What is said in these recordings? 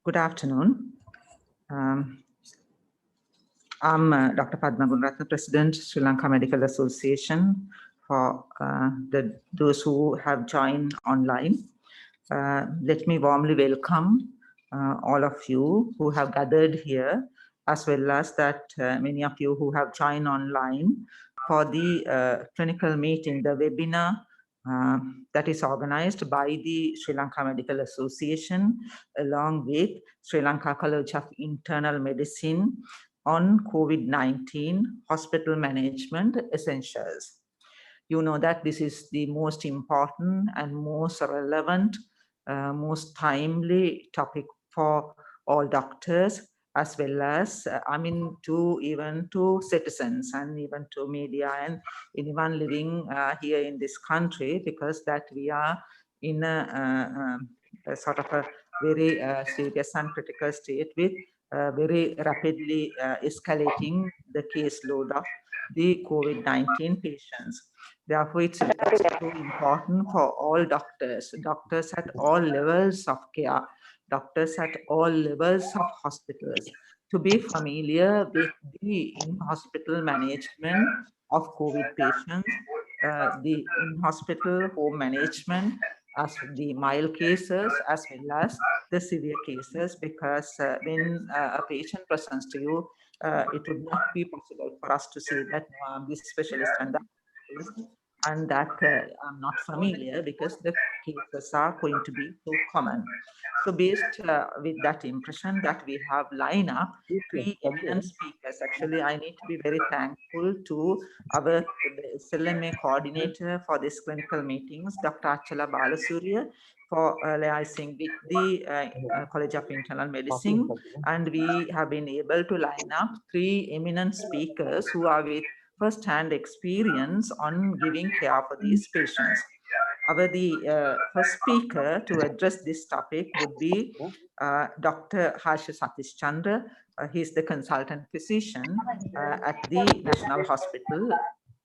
Good afternoon. I'm Dr. Padma Gunratna, President, Sri Lanka Medical Association, for those who have joined online. Let me warmly welcome all of you who have gathered here, as well as that many of you who have joined online for the clinical meeting, the webinar that is organized by the Sri Lanka Medical Association along with Sri Lanka College of Internal Medicine on COVID-19 hospital management essentials. You know that this is the most important and most relevant, most timely topic for all doctors, as well as, even to citizens and even to media and anyone living here in this country, because that we are in a sort of a very serious and critical state with very rapidly escalating the caseload of the COVID-19 patients. Therefore, it's so important for all doctors at all levels of care, doctors at all levels of hospitals, to be familiar with the in-hospital management of COVID patients, the in-hospital home management, as the mild cases as well as the severe cases, because when a patient presents to you, it would not be possible for us to say that this specialist and that specialist, and that I'm not familiar, because the cases are going to be so common. So based with that impression that we have lined up three eminent speakers. Actually, I need to be very thankful to our SLMA coordinator for this clinical meetings, Dr. Achala Balasurya, for liaising with the College of Internal Medicine. And we have been able to line up three eminent speakers who are with first-hand experience on giving care for these patients. The first speaker to address this topic would be Dr. Harsha Satish Chandra. He's the consultant physician at the National Hospital,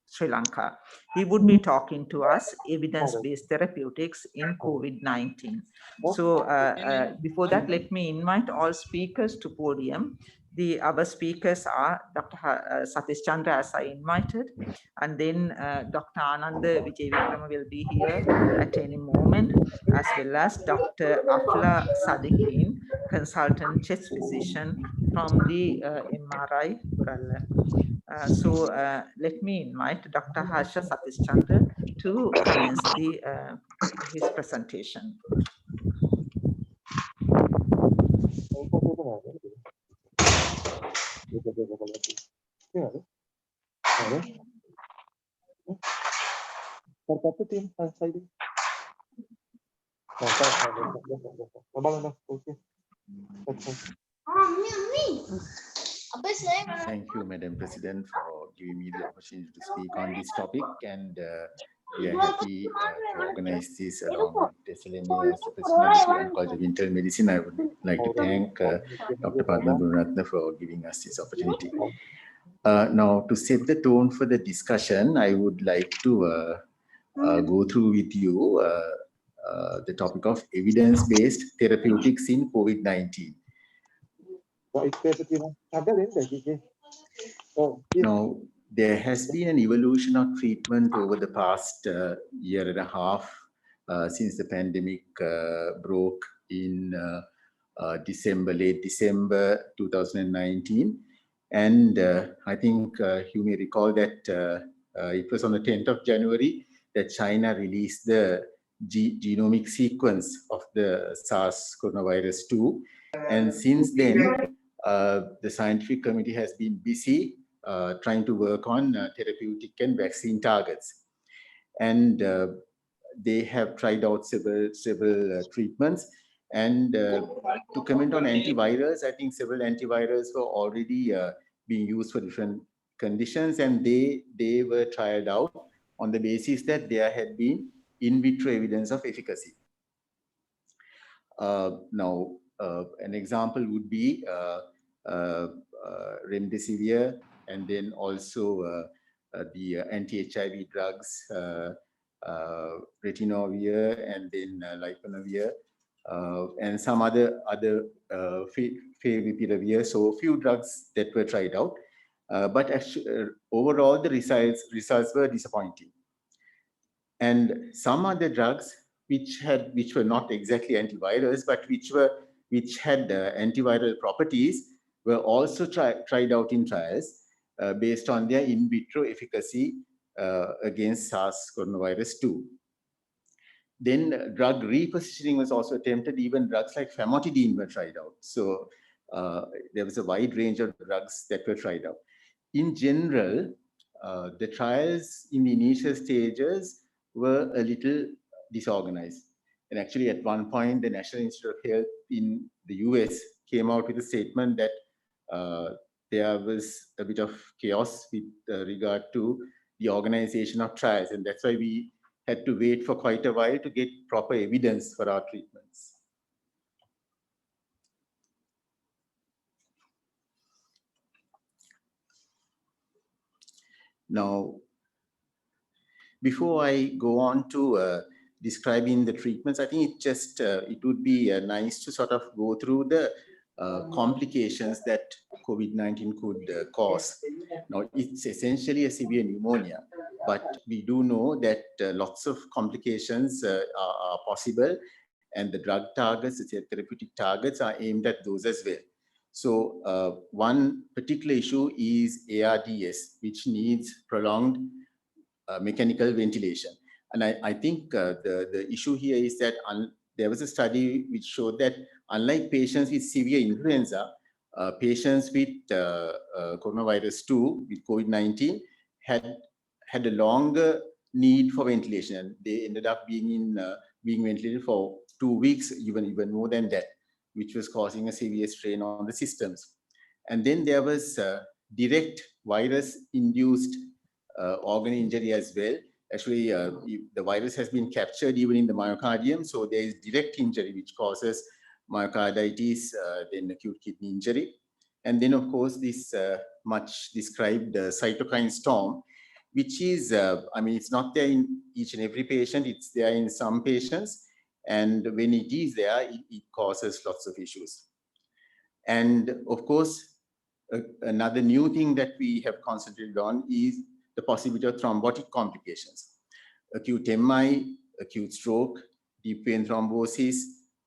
Sri Lanka. He would be talking to us evidence-based therapeutics in COVID-19. So before that, let me invite all speakers to podium. The other speakers are Dr. Satish Chandra, as I invited, and then Dr. Ananda Vijayvikrama will be here at any moment, as well as Dr. Afla Sadikin, consultant chest physician from the MRI Kurala. So let me invite Dr. Harsha Satish Chandra to commence his presentation. Thank you, Madam President, for giving me the opportunity to speak on this topic, and we are happy to organize this along with SLMA as the President of College of Internal Medicine. I would like to thank Dr. Padma Gunratna for giving us this opportunity. Now, to set the tone for the discussion, I would like to go through with you the topic of evidence-based therapeutics in COVID-19. Now, there has been an evolution of treatment over the past year and a half since the pandemic broke in late December 2019. And I think you may recall that it was on the 10th of January that China released the genomic sequence of the SARS coronavirus 2. And since then, the scientific committee has been busy trying to work on therapeutic and vaccine targets. And they have tried out several treatments. And to comment on antivirals, I think several antivirals were already being used for different conditions, and they were tried out on the basis that there had been in vitro evidence of efficacy. Now, an example would be Remdesivir, and then also the anti-HIV drugs, Retinavir, and then Liponavir, and some other Favipiravir. So a few drugs that were tried out, but actually, overall the results were disappointing. And some other drugs which were not exactly antivirals, but which had antiviral properties, were also tried out in trials based on their in vitro efficacy against SARS coronavirus 2. Then drug repositioning was also attempted. Even drugs like famotidine were tried out. So there was a wide range of drugs that were tried out. In general, the trials in the initial stages were a little disorganized. And actually, at one point, the National Institute of Health in the US came out with a statement that there was a bit of chaos with regard to the organization of trials. And that's why we had to wait for quite a while to get proper evidence for our treatments. Now, before I go on to describing the treatments, I think it would be nice to sort of go through the complications that COVID-19 could cause. Now, it's essentially a severe pneumonia, but we do know that lots of complications are possible, and the drug targets, the therapeutic targets, are aimed at those as well. So one particular issue is ARDS, which needs prolonged mechanical ventilation. And I think the issue here is that there was a study which showed that unlike patients with severe influenza, patients with coronavirus 2, with COVID-19, had a longer need for ventilation. And they ended up being ventilated for 2 weeks, even more than that, which was causing a severe strain on the systems. And then there was direct virus-induced organ injury as well. Actually, the virus has been captured even in the myocardium, so there is direct injury which causes myocarditis, then acute kidney injury. And then, of course, this much described cytokine storm, which is, I mean, it's not there in each and every patient, it's there in some patients. And when it is there, it causes lots of issues. And of course, another new thing that we have concentrated on is the possibility of thrombotic complications. Acute MI, acute stroke, deep vein thrombosis,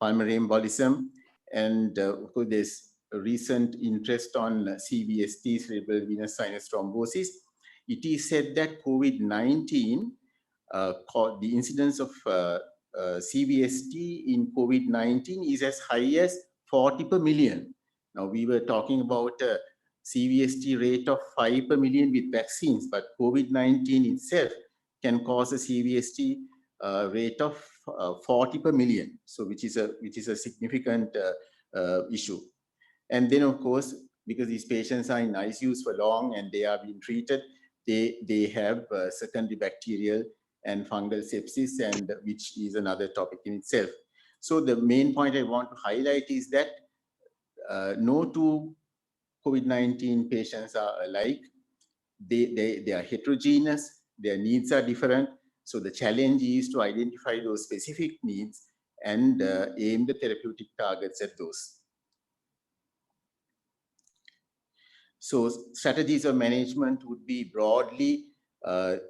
pulmonary embolism, and of course, there's a recent interest on CVST, cerebral venous sinus thrombosis. It is said that COVID-19, the incidence of CVST in COVID-19 is as high as 40 per million. Now, we were talking about a CVST rate of 5 per million with vaccines, but COVID-19 itself can cause a CVST rate of 40 per million, so which is a significant issue. And then, of course, because these patients are in ICUs for long and they are being treated, they have secondary bacterial and fungal sepsis, and which is another topic in itself. So the main point I want to highlight is that no two COVID-19 patients are alike. They are heterogeneous, their needs are different. So the challenge is to identify those specific needs and aim the therapeutic targets at those. So strategies of management would be broadly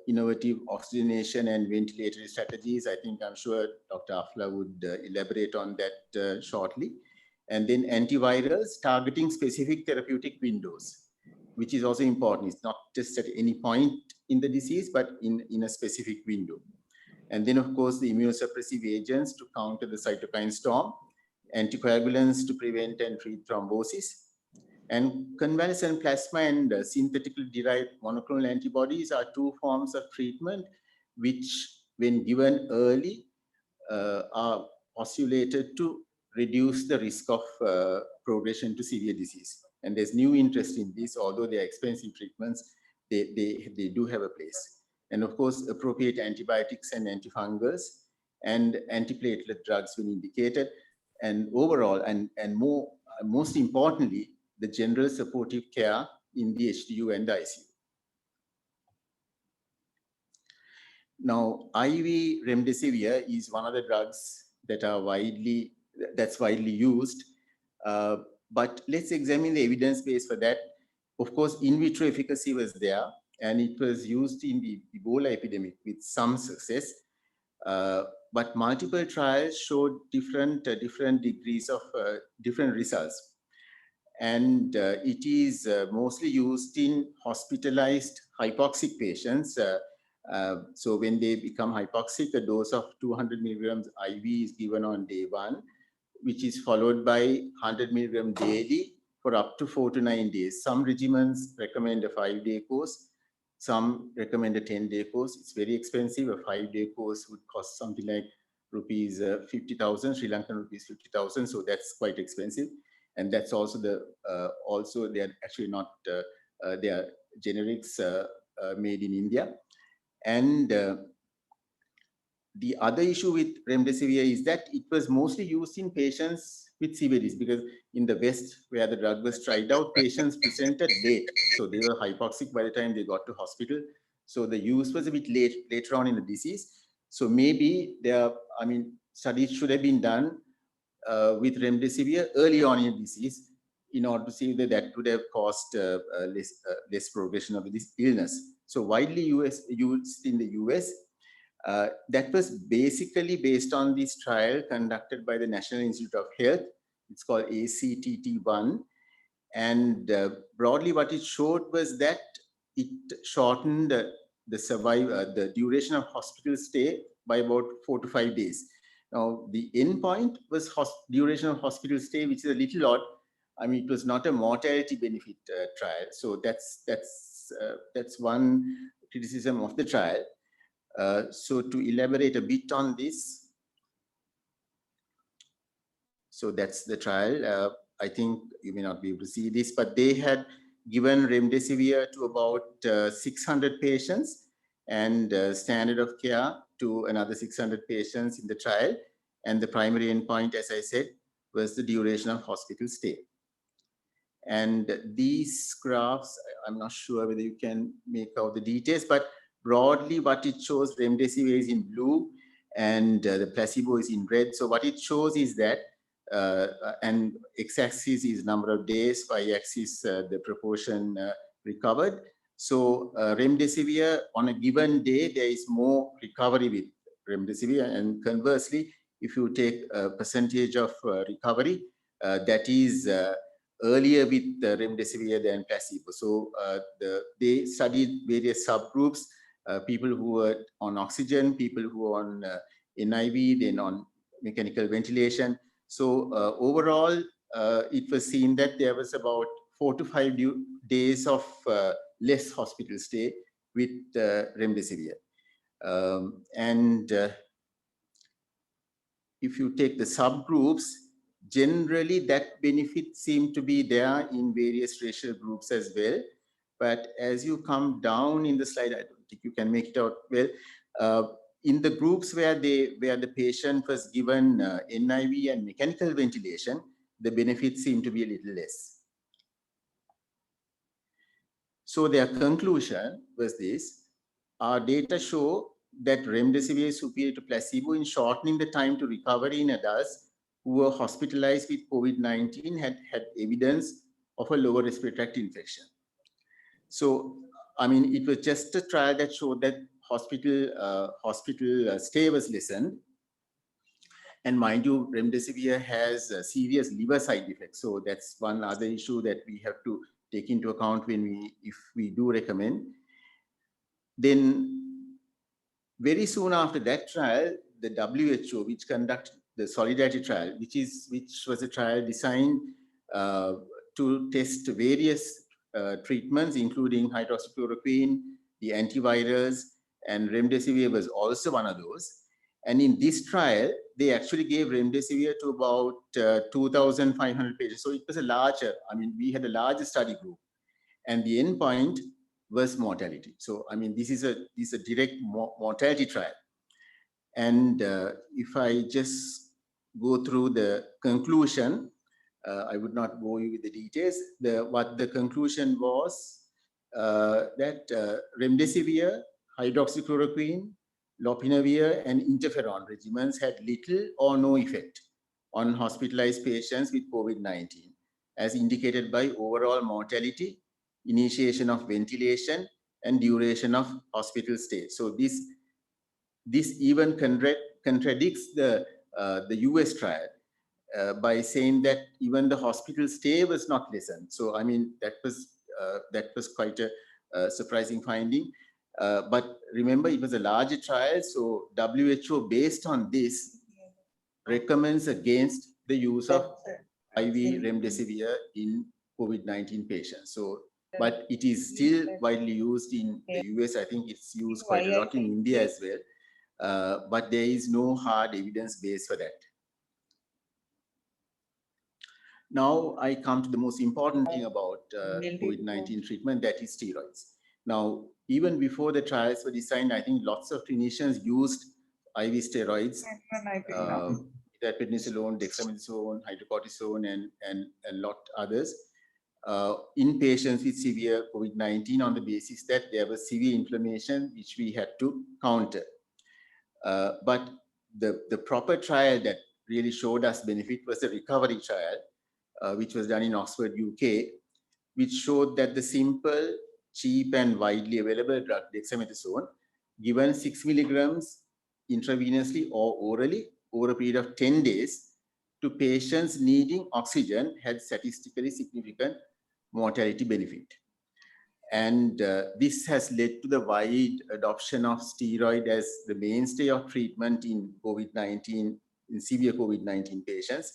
innovative oxygenation and ventilatory strategies. I'm sure Dr. Afla would elaborate on that shortly. And then antivirals targeting specific therapeutic windows, which is also important. It's not just at any point in the disease, but in a specific window. And then, of course, the immunosuppressive agents to counter the cytokine storm, anticoagulants to prevent and treat thrombosis. And convalescent plasma and synthetically derived monoclonal antibodies are two forms of treatment which, when given early, are postulated to reduce the risk of progression to severe disease. And there's new interest in this, although they are expensive treatments, they do have a place. And of course, appropriate antibiotics and antifungals and antiplatelet drugs when indicated. And overall, and most importantly, the general supportive care in the HDU and the ICU. Now, IV Remdesivir is one of the drugs that are widely used. But let's examine the evidence base for that. Of course, in vitro efficacy was there, and it was used in the Ebola epidemic with some success. But multiple trials showed different degrees of different results. And it is mostly used in hospitalized hypoxic patients. So when they become hypoxic, a dose of 200 milligrams IV is given on day 1, which is followed by 100 milligram daily for up to 4 to 9 days. Some regimens recommend a 5-day course. Some recommend a 10-day course. It's very expensive. A 5-day course would cost something like rupees 50,000, Sri Lankan rupees 50,000. So that's quite expensive. And that's also also they are actually not, they are generics made in India. And the other issue with Remdesivir is that it was mostly used in patients with severe disease, because in the West, where the drug was tried out, patients presented late. So they were hypoxic by the time they got to hospital. So the use was a bit later on in the disease. So maybe studies should have been done with Remdesivir early on in the disease in order to see that that would have caused less progression of this illness. So widely used in the US, that was basically based on this trial conducted by the National Institute of Health. It's called ACTT-1. And broadly what it showed was that it shortened the duration of hospital stay by about 4 to 5 days. Now, the endpoint was duration of hospital stay, which is a little odd. I mean, it was not a mortality benefit trial. So that's one criticism of the trial. So to elaborate a bit on this, so that's the trial. I think you may not be able to see this, but they had given Remdesivir to about 600 patients and standard of care to another 600 patients in the trial. And the primary endpoint, as I said, was the duration of hospital stay. And these graphs, I'm not sure whether you can make out the details, but broadly what it shows, Remdesivir is in blue and the placebo is in red. So what it shows is that, and x-axis is number of days, y-axis the proportion recovered. So Remdesivir on a given day, there is more recovery with Remdesivir, and conversely, if you take a percentage of recovery, that is earlier with Remdesivir than placebo. So they studied various subgroups, people who were on oxygen, people who were on NIV, then on mechanical ventilation. So overall, it was seen that there was about 4 to 5 days of less hospital stay with Remdesivir. And if you take the subgroups, generally that benefit seemed to be there in various racial groups as well. But as you come down in the slide, I don't think you can make it out well. In the groups where the patient was given NIV and mechanical ventilation, the benefits seem to be a little less. So their conclusion was this: our data show that Remdesivir is superior to placebo in shortening the time to recovery in adults who were hospitalized with COVID-19 had evidence of a lower respiratory tract infection. So, I mean, it was just a trial that showed that hospital stay was lessened. And mind you, Remdesivir has serious liver side effects. So that's one other issue that we have to take into account if we do recommend. Then Very soon after that trial, the WHO, which conducted the Solidarity trial, which was a trial designed to test various treatments, including hydroxychloroquine, the antivirals, and Remdesivir was also one of those. And in this trial, they actually gave Remdesivir to about 2,500 patients. So it was a larger, I mean, we had a larger study group, and the endpoint was mortality. So, I mean, this is a direct mortality trial. And if I just go through the conclusion, I would not bore you with the details. What the conclusion was that Remdesivir, hydroxychloroquine, lopinavir, and interferon regimens had little or no effect on hospitalized patients with COVID-19, as indicated by overall mortality, initiation of ventilation, and duration of hospital stay. So this even contradicts the US trial by saying that even the hospital stay was not lessened. So I mean that was quite a surprising finding. But remember, it was a larger trial, so WHO, based on this, recommends against the use of IV Remdesivir in COVID-19 patients. So, but it is still widely used in the US. I think it's used quite a lot in India as well. But there is no hard evidence base for that. Now I come to the most important thing about COVID-19 treatment, that is steroids. Now, even before the trials were designed, I think lots of clinicians used IV steroids, prednisolone, dexamethasone, hydrocortisone, and a lot others in patients with severe COVID-19 on the basis that there was severe inflammation, which we had to counter. But the proper trial that really showed us benefit was the recovery trial, which was done in Oxford, UK, which showed that the simple, cheap, and widely available drug dexamethasone, given 6 milligrams intravenously or orally over a period of 10 days to patients needing oxygen, had statistically significant mortality benefit. And this has led to the wide adoption of steroid as the mainstay of treatment in COVID-19, in severe COVID-19 patients.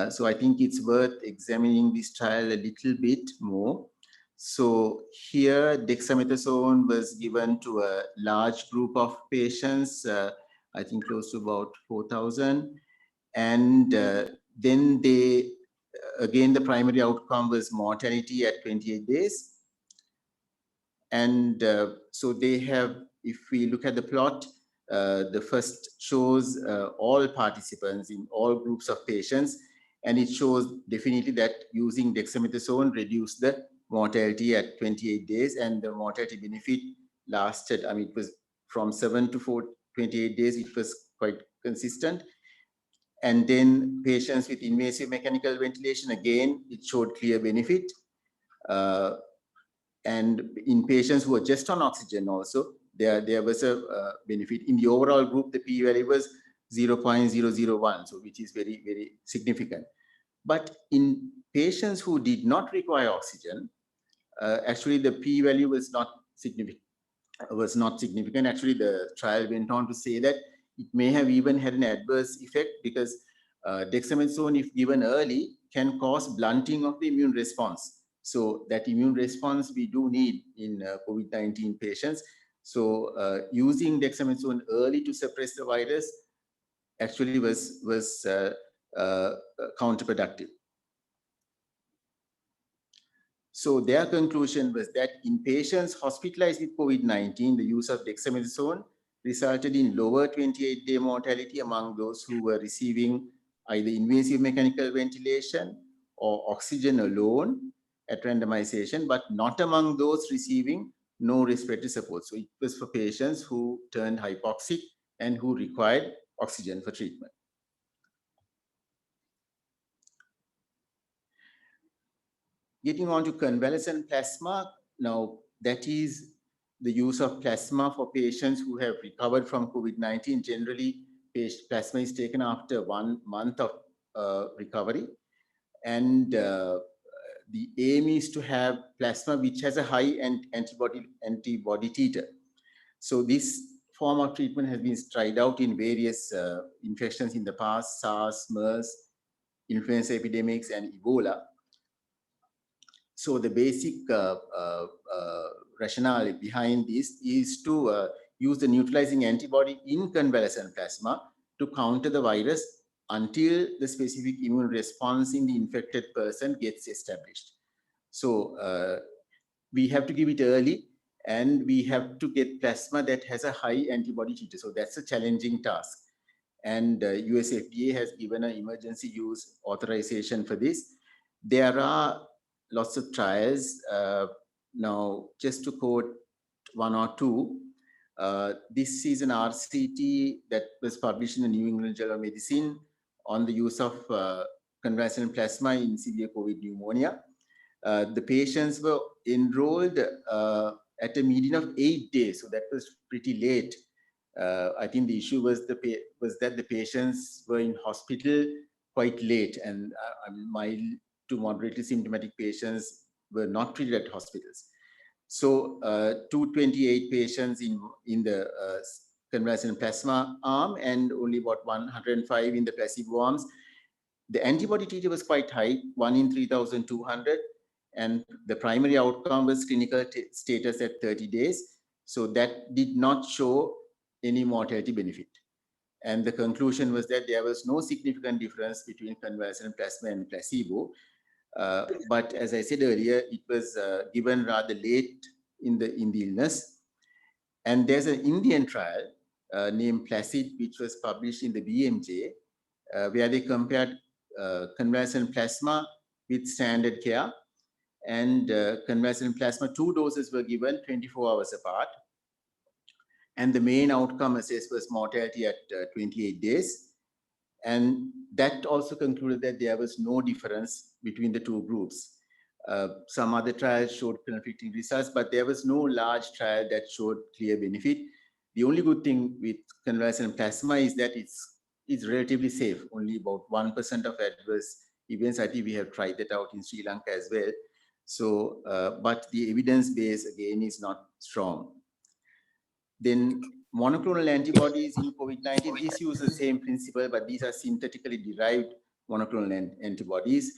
So I think it's worth examining this trial a little bit more. So here, dexamethasone was given to a large group of patients, I think close to about 4,000. And then they, again, the primary outcome was mortality at 28 days. And so they have, if we look at the plot, the first shows all participants in all groups of patients, and it shows definitely that using dexamethasone reduced the mortality at 28 days, and the mortality benefit lasted, I mean, it was from 7 to 28 days, it was quite consistent. And then patients with invasive mechanical ventilation, again, it showed clear benefit. And in patients who are just on oxygen also, there was a benefit. In the overall group, the p-value was 0.001, so which is very, very significant. But in patients who did not require oxygen, actually the p-value was not significant. Actually, the trial went on to say that it may have even had an adverse effect because dexamethasone, if given early, can cause blunting of the immune response. So that immune response we do need in COVID-19 patients. So using dexamethasone early to suppress the virus actually was counterproductive. So their conclusion was that in patients hospitalized with COVID-19, the use of dexamethasone resulted in lower 28-day mortality among those who were receiving either invasive mechanical ventilation or oxygen alone at randomization, but not among those receiving no respiratory support. So it was for patients who turned hypoxic and who required oxygen for treatment. Getting on to convalescent plasma, now that is the use of plasma for patients who have recovered from COVID-19. Generally, plasma is taken after 1 month of recovery. And the aim is to have plasma which has a high antibody titer. So this form of treatment has been tried out in various infections in the past: SARS, MERS, influenza epidemics, and Ebola. So the basic rationale behind this is to use the neutralizing antibody in convalescent plasma to counter the virus until the specific immune response in the infected person gets established. So we have to give it early, and we have to get plasma that has a high antibody titer. So that's a challenging task. And US FDA has given an emergency use authorization for this. There are lots of trials. Now, just to quote one or two, this is an RCT that was published in the New England Journal of Medicine on the use of convalescent plasma in severe COVID pneumonia. The patients were enrolled at a median of 8 days, so that was pretty late. I think the issue was that the patients were in hospital quite late, and mild to moderately symptomatic patients were not treated at hospitals. So 228 patients in the convalescent plasma arm and only about 105 in the placebo arms. The antibody titer was quite high, 1 in 3,200, and the primary outcome was clinical status at 30 days. So that did not show any mortality benefit. And the conclusion was that there was no significant difference between convalescent plasma and placebo. But as I said earlier, it was given rather late in the illness. And there's an Indian trial named PLACID, which was published in the BMJ, where they compared convalescent plasma with standard care. And convalescent plasma, 2 doses were given 24 hours apart. And the main outcome assessed was mortality at 28 days. And that also concluded that there was no difference between the two groups. Some other trials showed conflicting results, but there was no large trial that showed clear benefit. The only good thing with convalescent plasma is that it's relatively safe. Only about 1% of adverse events. I think we have tried that out in Sri Lanka as well. So, but the evidence base again is not strong. Then monoclonal antibodies in COVID-19, these use the same principle, but these are synthetically derived monoclonal antibodies.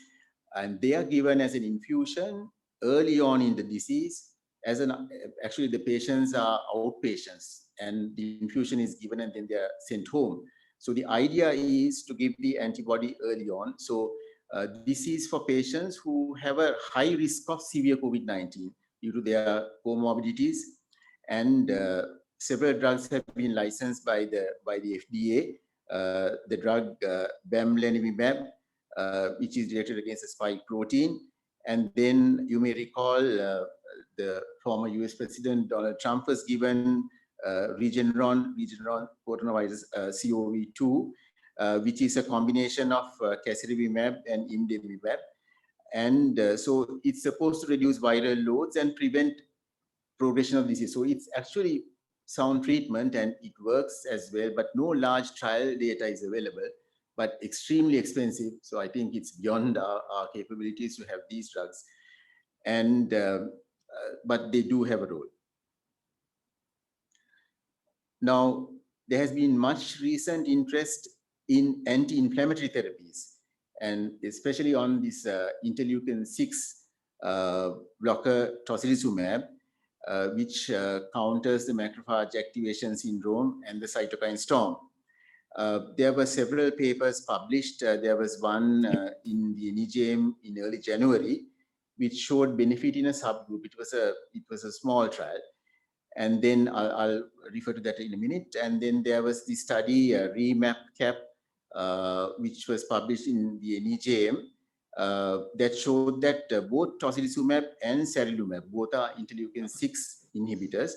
And they are given as an infusion early on in the disease. Actually, the patients are outpatients, and the infusion is given and then they are sent home. So the idea is to give the antibody early on. So this is for patients who have a high risk of severe COVID-19 due to their comorbidities. And several drugs have been licensed by the FDA. The drug bamlanivimab, which is directed against the spike protein. And then you may recall the former US President Donald Trump was given Regeneron coronavirus CoV-2, which is a combination of casirivimab and imdevimab. And so it's supposed to reduce viral loads and prevent progression of disease. So it's actually sound treatment and it works as well, but no large trial data is available, but extremely expensive. So I think it's beyond our capabilities to have these drugs. And but they do have a role. Now, there has been much recent interest in anti-inflammatory therapies, and especially on this interleukin-6 blocker tocilizumab, which counters the macrophage activation syndrome and the cytokine storm. There were several papers published. There was one in the NEJM in early January, which showed benefit in a subgroup. It was a small trial. And then I'll refer to that in a minute. And then there was the study, REMAP-CAP, which was published in the NEJM, that showed that both tocilizumab and sarilumab, both are interleukin-6 inhibitors,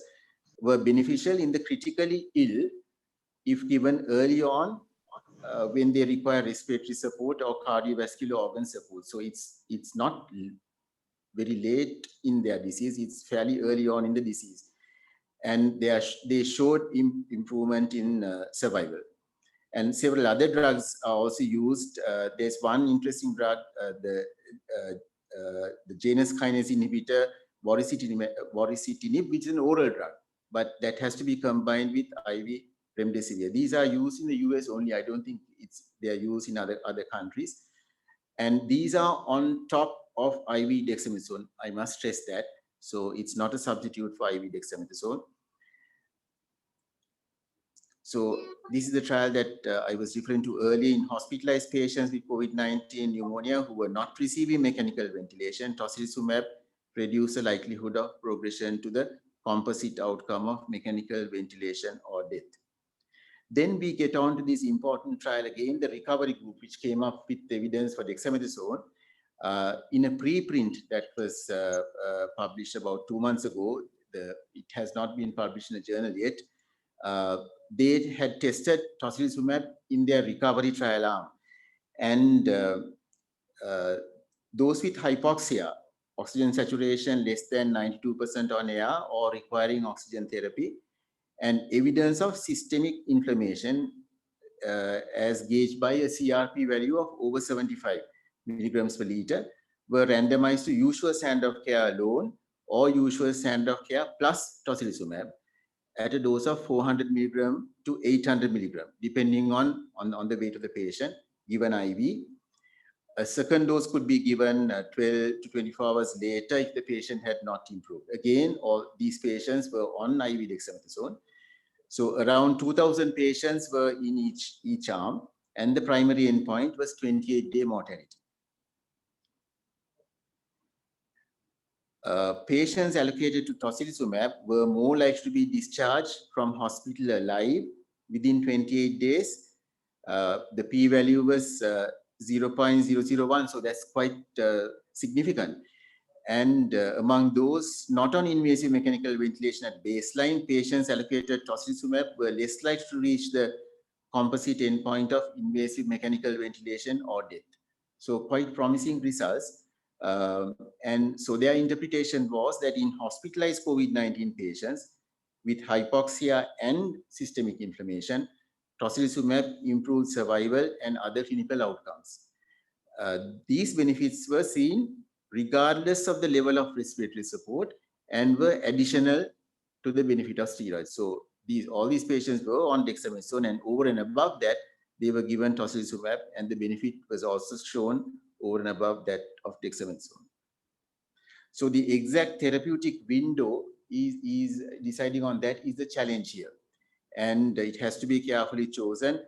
were beneficial in the critically ill if given early on when they require respiratory support or cardiovascular organ support. So it's not very late in their disease, it's fairly early on in the disease. And they showed improvement in survival. And several other drugs are also used. There's one interesting drug, the Janus kinase inhibitor, voricitinib, which is an oral drug. but that has to be combined with IV Remdesivir. These are used in the US only. I don't think they are used in other countries. And these are on top of IV dexamethasone. I must stress that. So it's not a substitute for IV dexamethasone. So this is the trial that I was referring to earlier in hospitalized patients with COVID-19 pneumonia who were not receiving mechanical ventilation. Tocilizumab reduced the likelihood of progression to the composite outcome of mechanical ventilation or death. Then we get on to this important trial again, the recovery group, which came up with evidence for dexamethasone in a preprint that was published about 2 months ago. It has not been published in a journal yet. They had tested tocilizumab in their recovery trial arm. And those with hypoxia, oxygen saturation less than 92% on air or requiring oxygen therapy, and evidence of systemic inflammation as gauged by a CRP value of over 75 milligrams per liter were randomized to usual standard of care alone or usual standard of care plus tocilizumab at a dose of 400 milligram to 800 milligram, depending on the weight of the patient, given IV. A second dose could be given 12 to 24 hours later if the patient had not improved. Again, all these patients were on IV dexamethasone. So around 2,000 patients were in each arm, and the primary endpoint was 28-day mortality. Patients allocated to tocilizumab were more likely to be discharged from hospital alive within 28 days. The p-value was 0.001, so that's quite significant. And among those not on invasive mechanical ventilation at baseline, patients allocated tocilizumab were less likely to reach the composite endpoint of invasive mechanical ventilation or death. So quite promising results. And so their interpretation was that in hospitalized COVID-19 patients with hypoxia and systemic inflammation, tocilizumab improved survival and other clinical outcomes. These benefits were seen regardless of the level of respiratory support and were additional to the benefit of steroids. So all these patients were on dexamethasone, and over and above that, they were given tocilizumab, and the benefit was also shown over and above that of dexamethasone. So the exact therapeutic window is deciding on that is the challenge here, and it has to be carefully chosen.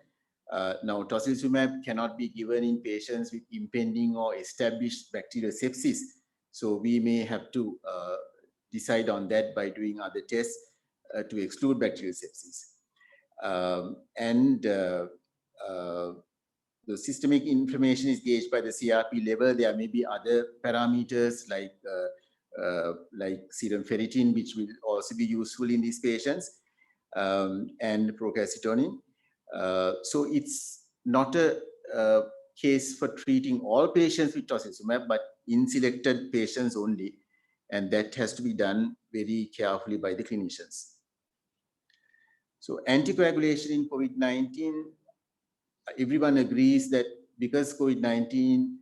Now, tocilizumab cannot be given in patients with impending or established bacterial sepsis. So we may have to decide on that by doing other tests to exclude bacterial sepsis. The systemic inflammation is gauged by the CRP level. There may be other parameters like serum ferritin, which will also be useful in these patients, and procalcitonin. So it's not a case for treating all patients with tocilizumab, but in selected patients only. And that has to be done very carefully by the clinicians. So anticoagulation in COVID-19, everyone agrees that because COVID-19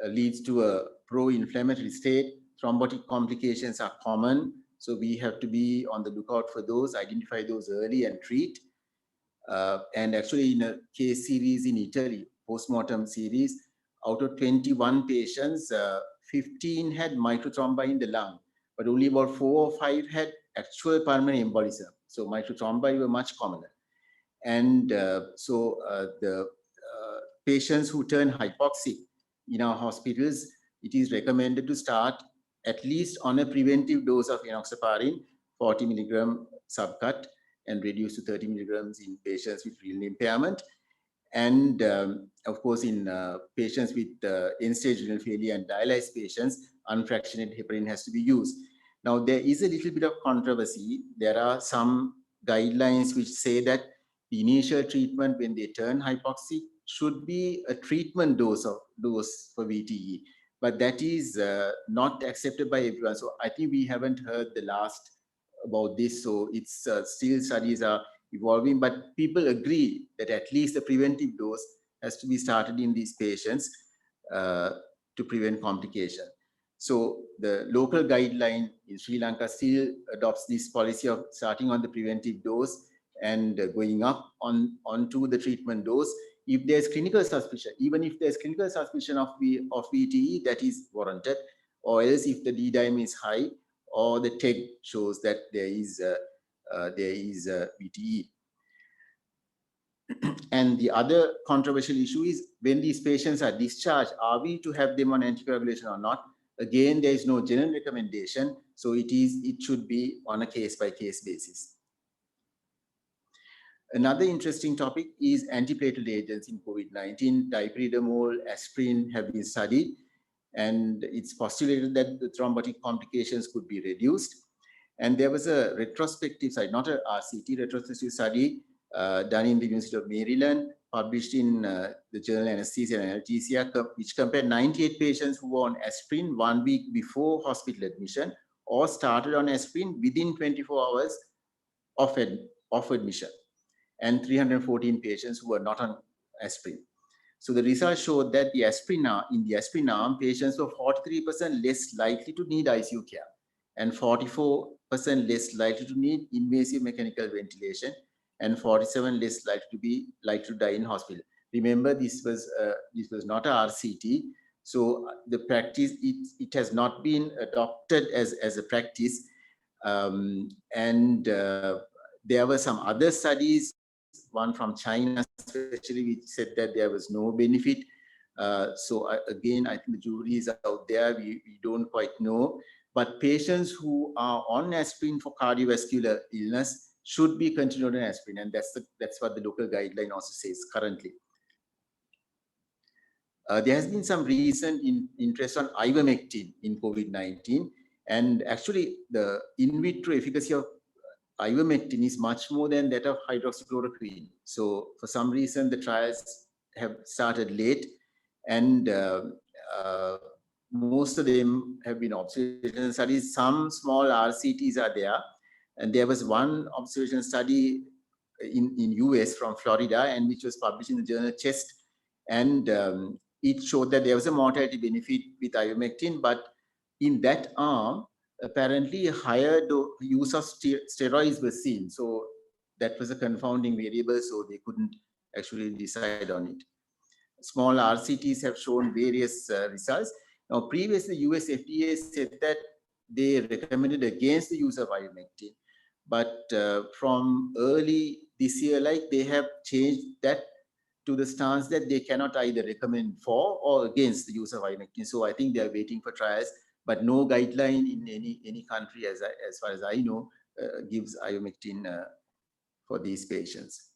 leads to a pro-inflammatory state, thrombotic complications are common. So we have to be on the lookout for those, identify those early and treat. And actually in a case series in Italy, post-mortem series, out of 21 patients, 15 had microthrombi in the lung, but only about 4 or 5 had actual pulmonary embolism. So microthrombi were much commoner. And the patients who turn hypoxic in our hospitals, it is recommended to start at least on a preventive dose of enoxaparin, 40 milligram subcut, and reduce to 30 milligrams in patients with renal impairment. And of course, in patients with end-stage renal failure and dialyzed patients, unfractionated heparin has to be used. Now, there is a little bit of controversy. There are some guidelines which say that the initial treatment when they turn hypoxic should be a treatment dose for VTE, but that is not accepted by everyone. So I think we haven't heard the last about this. So it's still studies are evolving, but people agree that at least the preventive dose has to be started in these patients to prevent complication. So the local guideline in Sri Lanka still adopts this policy of starting on the preventive dose and going up onto the treatment dose if there's clinical suspicion. Even if there's clinical suspicion of VTE, that is warranted, or else if the D-dimer is high or the TEG shows that there is VTE. And the other controversial issue is when these patients are discharged, are we to have them on anticoagulation or not? Again, there is no general recommendation, so it should be on a case-by-case basis. Another interesting topic is antiplatelet agents in COVID-19. Dipyridamole, aspirin have been studied, and it's postulated that the thrombotic complications could be reduced. And there was a retrospective study, not a RCT, retrospective study done in the University of Maryland, published in the journal Anesthesia and Analgesia, which compared 98 patients who were on aspirin 1 week before hospital admission or started on aspirin within 24 hours of admission, and 314 patients who were not on aspirin. So the results showed that in the aspirin arm, patients were 43% less likely to need ICU care and 44% less likely to need invasive mechanical ventilation and 47% less likely to die in hospital. Remember, this was not a RCT, so the practice it has not been adopted as a practice, and there were some other studies, one from China especially, which said that there was no benefit. So again, I think the jury is out there. We don't quite know. But patients who are on aspirin for cardiovascular illness should be continued on aspirin, and that's what the local guideline also says currently. There has been some recent interest on Ivermectin in COVID-19, and actually the in vitro efficacy of Ivermectin is much more than that of hydroxychloroquine. So for some reason, the trials have started late, and most of them have been observational studies. Some small RCTs are there, and there was one observational study in US from Florida, and which was published in the journal Chest, and it showed that there was a mortality benefit with Ivermectin, but in that arm, apparently a higher use of steroids was seen. So that was a confounding variable, so they couldn't actually decide on it. Small RCTs have shown various results. Now, previously, US FDA said that they recommended against the use of Ivermectin, but from early this year, they have changed that to the stance that they cannot either recommend for or against the use of Ivermectin. So I think they are waiting for trials, but no guideline in any country, as far as I know, gives Ivermectin for these patients.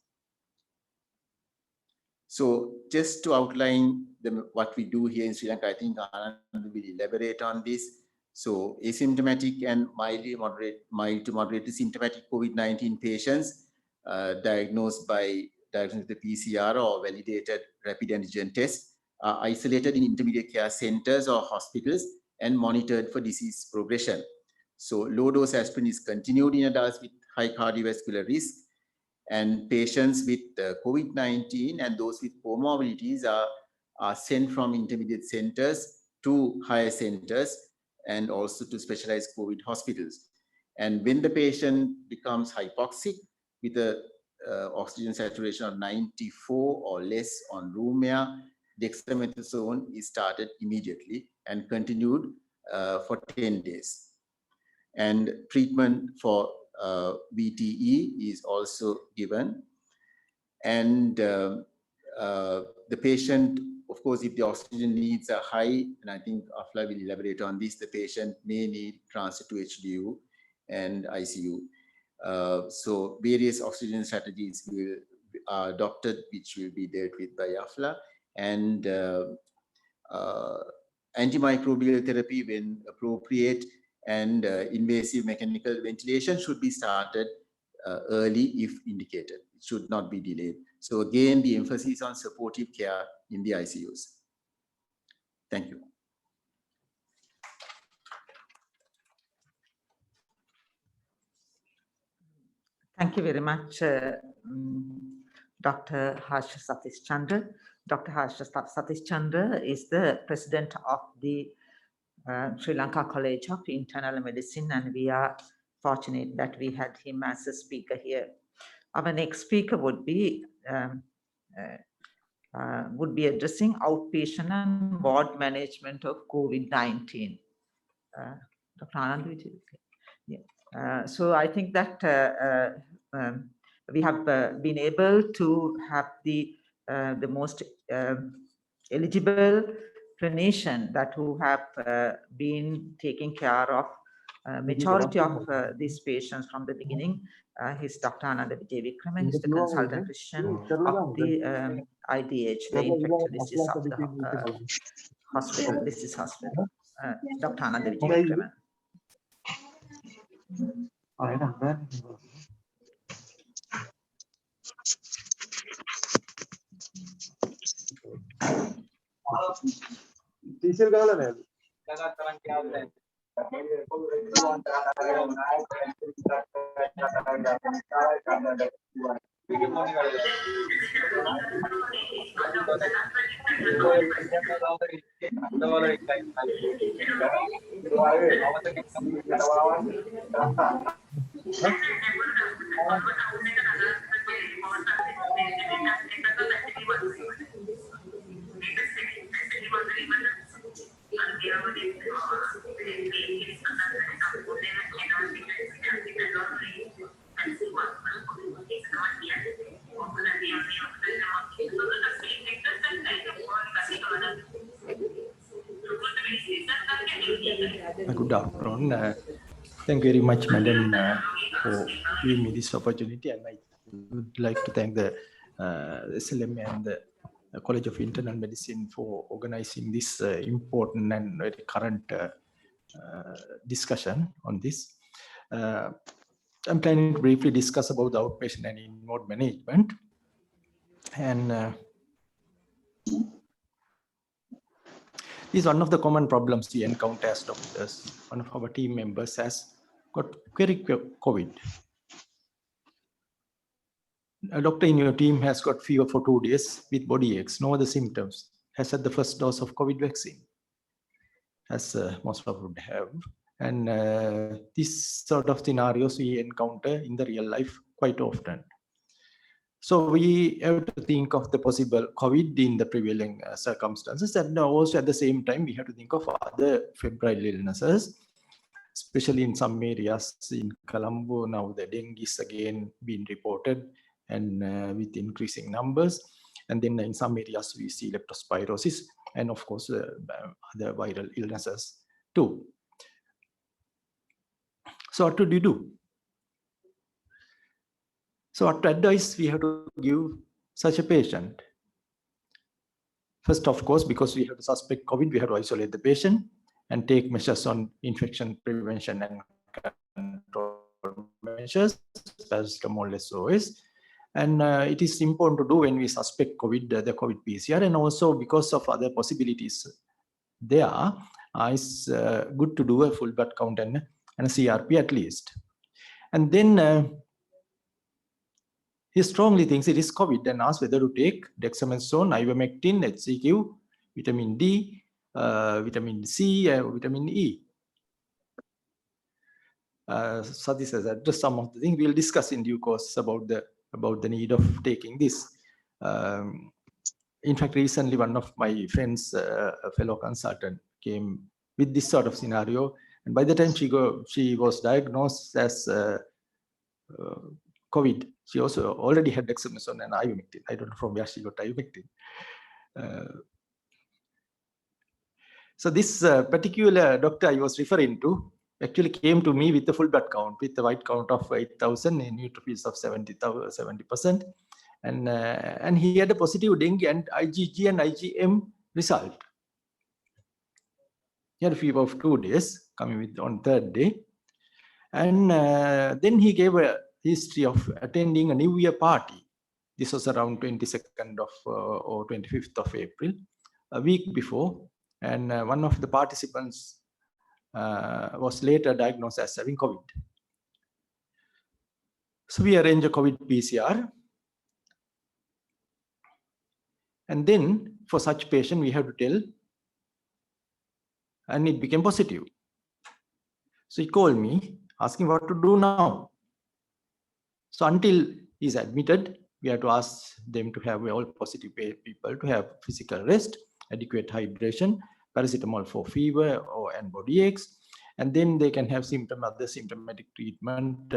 So just to outline what we do here in Sri Lanka, I think Anand will elaborate on this. So asymptomatic and mild to moderately symptomatic COVID-19 patients diagnosed with the PCR or validated rapid antigen test are isolated in intermediate care centers or hospitals and monitored for disease progression. So low-dose aspirin is continued in adults with high cardiovascular risk, and patients with COVID-19 and those with comorbidities are sent from intermediate centers to higher centers and also to specialized COVID hospitals. And when the patient becomes hypoxic with a oxygen saturation of 94 or less on room air, dexamethasone is started immediately and continued for 10 days. And treatment for VTE is also given. And the patient, of course, if the oxygen needs are high, and I think Afla will elaborate on this, the patient may need transfer to HDU and ICU. So various oxygen strategies are adopted, which will be dealt with by Afla, and antimicrobial therapy when appropriate, and invasive mechanical ventilation should be started early if indicated. It should not be delayed. So again, the emphasis on supportive care in the ICUs. Thank you. Thank you very much, Dr. Harsha Satish Chandra. Dr. Harsha Satish Chandra is the president of the Sri Lanka College of Internal Medicine, and we are fortunate that we had him as a speaker here. Our next speaker would be addressing outpatient and ward management of COVID-19. Dr. Anand, yeah. So I think that we have been able to have the most eligible clinician that who have been taking care of majority of these patients from the beginning. He's Dr. Ananda Vijayvikrama. He's the consultant physician of the IDH, the infectious disease of the hospital. This is hospital. Dr. Ananda Vijayvikrama. Diesel gala Good afternoon. Thank you very much, Madam, for giving me this opportunity. And I would like to thank the SLM and the College of Internal Medicine for organizing this important and very current discussion on this. I'm planning to briefly discuss about the outpatient and in-ward management. And this is one of the common problems we encounter as doctors. One of our team members has got COVID. A doctor in your team has got fever for 2 days with body aches, no other symptoms, has had the first dose of COVID vaccine, as most of us would have. And this sort of scenarios we encounter in the real life quite often. So we have to think of the possible COVID in the prevailing circumstances, and also at the same time we have to think of other febrile illnesses, especially in some areas in Colombo. Now the dengue is again being reported, and with increasing numbers, and then in some areas we see leptospirosis, and of course other viral illnesses too. So what do you do? So what advice we have to give such a patient? First, of course, because we have to suspect COVID, we have to isolate the patient and take measures on infection prevention and control measures, paracetamol, SOS. And it is important to do when we suspect COVID, the COVID PCR, and also because of other possibilities there, it's good to do a full blood count and a CRP at least. And then he strongly thinks it is COVID and asks whether to take dexamethasone, ivermectin, HCQ, vitamin D, vitamin C, vitamin E. So this is just some of the things we'll discuss in due course about the need of taking this. In fact, recently one of my friends, a fellow consultant, came with this sort of scenario, and by the time she was diagnosed as COVID, she also already had dexamethasone and ivermectin. I don't know from where she got ivermectin. So this particular doctor I was referring to actually came to me with the full blood count, with the white count of 8,000 and neutrophils of 70%, and he had a positive dengue and IgG and IgM result. He had a fever of 2 days, coming with on third day, and then he gave a history of attending a New Year party. This was around 22nd of or 25th of April, a week before, and one of the participants was later diagnosed as having COVID. So we arranged a COVID PCR, and then for such patient we have to tell and it became positive. So he called me asking what to do now. So until he's admitted, we have to ask them to have all positive people to have physical rest, adequate hydration, paracetamol for fever and body aches, and then they can have other symptomatic treatment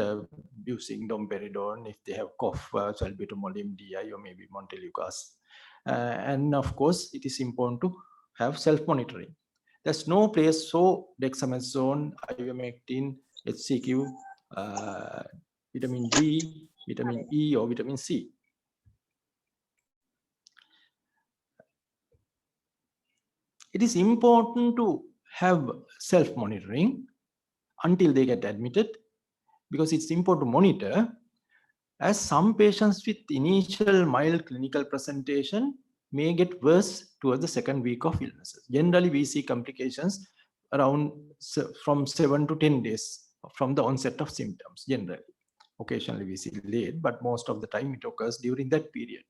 using domperidone if they have cough, salbutamol MDI, or maybe montelukast. And of course, it is important to have self-monitoring. There's no place for dexamethasone, ivermectin, HCQ, vitamin D, vitamin E, or vitamin C. It is important to have self-monitoring until they get admitted, because it's important to monitor, as some patients with initial mild clinical presentation may get worse towards the second week of illnesses. Generally, we see complications around from 7 to 10 days from the onset of symptoms, generally. Occasionally we see late, but most of the time it occurs during that period.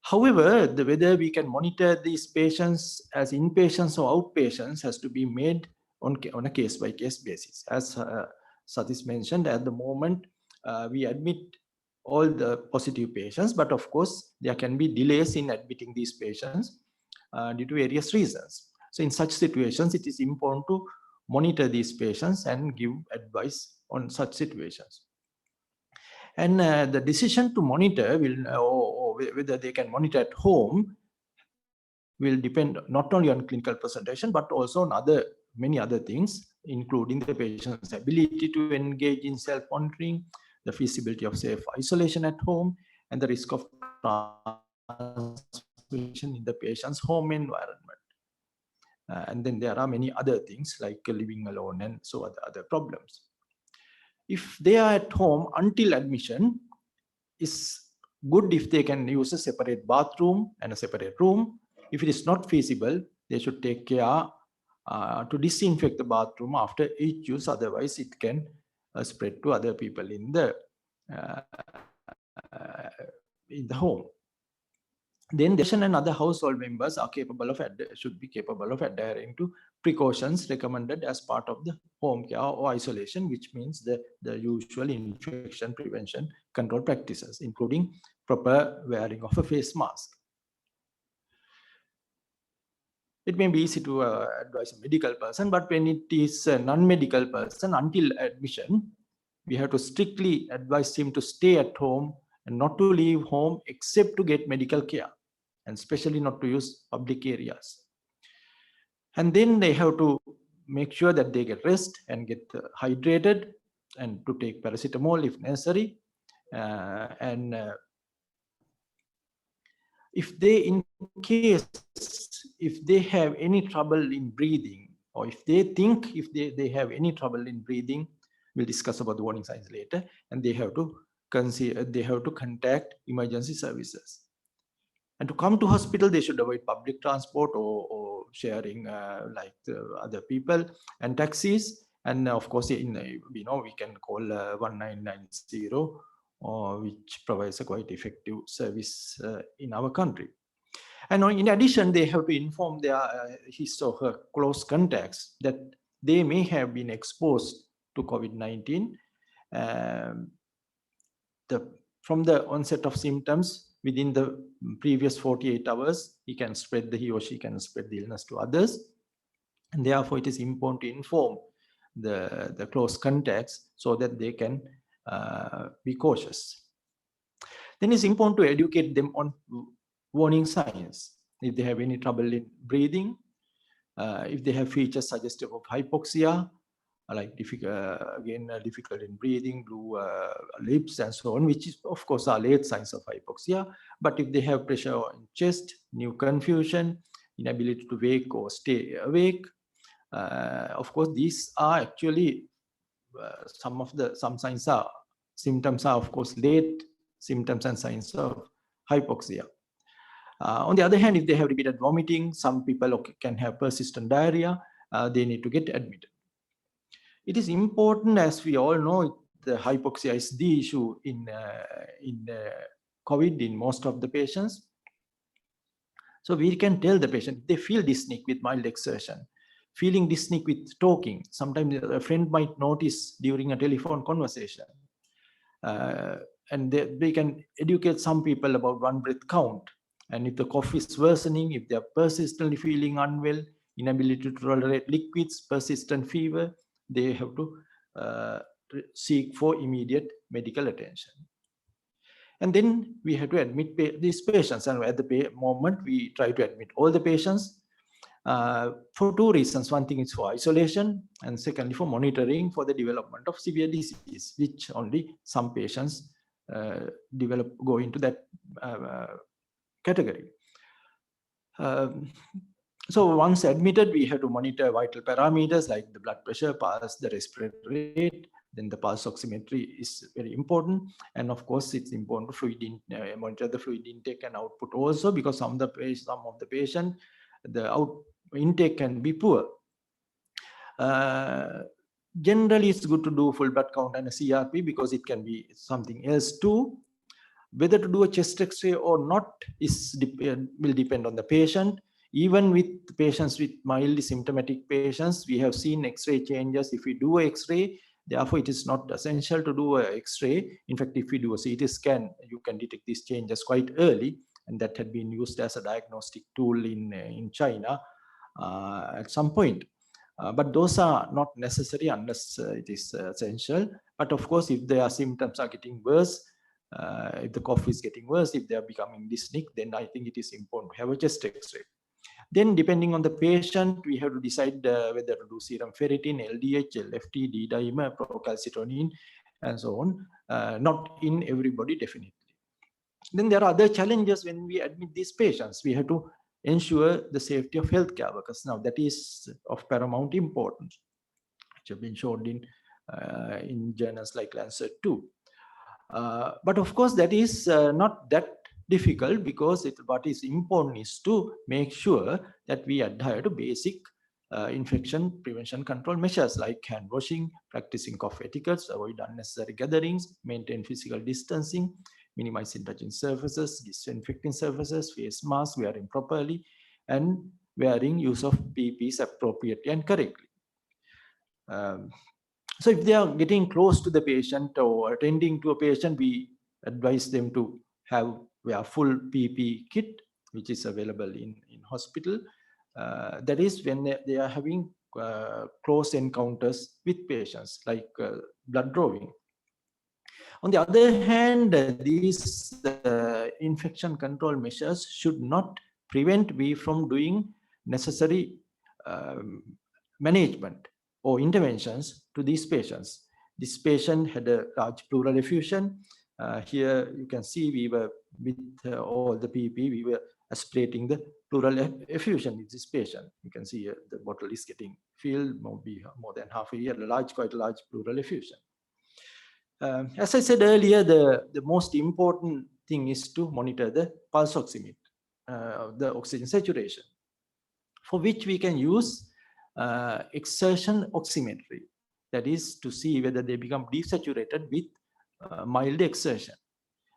However, whether we can monitor these patients as inpatients or outpatients has to be made on a case-by-case basis. As Satish mentioned, at the moment, we admit all the positive patients, but of course, there can be delays in admitting these patients due to various reasons. So in such situations, it is important to monitor these patients and give advice on such situations. And the decision to monitor will, or whether they can monitor at home, will depend not only on clinical presentation, but also on many other things, including the patient's ability to engage in self-monitoring, the feasibility of safe isolation at home, and the risk of transmission in the patient's home environment. And then there are many other things like living alone and so other problems. If they are at home until admission, it's good if they can use a separate bathroom and a separate room. If it is not feasible, they should take care to disinfect the bathroom after each use. Otherwise, it can spread to other people in the home. Then the patient and other household members are should be capable of adhering to precautions recommended as part of the home care or isolation, which means the usual infection prevention control practices, including proper wearing of a face mask. It may be easy to advise a medical person, but when it is a non-medical person, until admission, we have to strictly advise him to stay at home and not to leave home except to get medical care, and especially not to use public areas. And then they have to make sure that they get rest and get hydrated, and to take paracetamol if necessary. If they have any trouble in breathing, or if they think they have any trouble in breathing, we'll discuss about the warning signs later, and they have to contact emergency services. And to come to hospital, they should avoid public transport or sharing like other people and taxis. And of course, we can call 1990, which provides a quite effective service in our country. And in addition, they have to inform their his or her close contacts that they may have been exposed to COVID-19 from the onset of symptoms. Within the previous 48 hours, he or she can spread the illness to others. And therefore, it is important to inform the close contacts so that they can be cautious. Then it's important to educate them on warning signs. If they have any trouble in breathing, if they have features suggestive of hypoxia, like difficult in breathing, blue lips, and so on, which is of course are late signs of hypoxia. But if they have pressure in chest, new confusion, inability to wake or stay awake, of course these are actually some symptoms are of course late symptoms and signs of hypoxia. On the other hand, if they have repeated vomiting, some people can have persistent diarrhea, they need to get admitted. It is important, as we all know, the hypoxia is the issue in COVID in most of the patients. So we can tell the patient, if they feel dyspneic with mild exertion, feeling dyspneic with talking. Sometimes a friend might notice during a telephone conversation. And we can educate some people about 1 breath count. And if the cough is worsening, if they're persistently feeling unwell, inability to tolerate liquids, persistent fever, they have to seek for immediate medical attention. And then we have to admit these patients. And at the moment, we try to admit all the patients for 2 reasons. One thing is for isolation, and secondly for monitoring for the development of severe disease, which only some patients go into that category. So once admitted, we have to monitor vital parameters like the blood pressure, pulse, the respiratory rate. Then the pulse oximetry is very important. And of course, it's important to monitor the fluid intake and output also, because some of the patient, the intake can be poor. Generally, it's good to do full blood count and a CRP, because it can be something else too. Whether to do a chest X-ray or not will depend on the patient. Even with patients with mildly symptomatic patients, we have seen X-ray changes if we do X-ray. Therefore, it is not essential to do a X-ray. In fact, if we do a CT scan, you can detect these changes quite early, and that had been used as a diagnostic tool in China at some point. But those are not necessary unless it is essential. But of course, if their symptoms are getting worse, if the cough is getting worse, if they are becoming dyspneic, then I think it is important to have a chest X-ray. Then, depending on the patient, we have to decide whether to do serum ferritin, LDH, LFT, D-dimer, procalcitonin, and so on. Not in everybody, definitely. Then there are other challenges when we admit these patients. We have to ensure the safety of healthcare workers. Now, that is of paramount importance, which have been shown in journals like Lancet too. But of course, that is not that difficult, because what is important is to make sure that we adhere to basic infection prevention control measures like hand washing, practicing cough etiquettes, avoid unnecessary gatherings, maintain physical distancing, minimizing touching surfaces, disinfecting surfaces, face masks, wearing properly, and wearing use of PPEs appropriately and correctly. So if they are getting close to the patient or attending to a patient, we advise them to wear full PPE kit, which is available in hospital. That is when they are having close encounters with patients, like blood drawing. On the other hand, these infection control measures should not prevent we from doing necessary management or interventions to these patients. This patient had a large pleural effusion. Here you can see we were with all the PPE, we were aspirating the pleural effusion with this patient. You can see the bottle is getting filled, maybe more than half a year, quite a large pleural effusion. As I said earlier, the most important thing is to monitor the pulse oximeter, the oxygen saturation, for which we can use exertion oximetry. That is to see whether they become desaturated with mild exertion.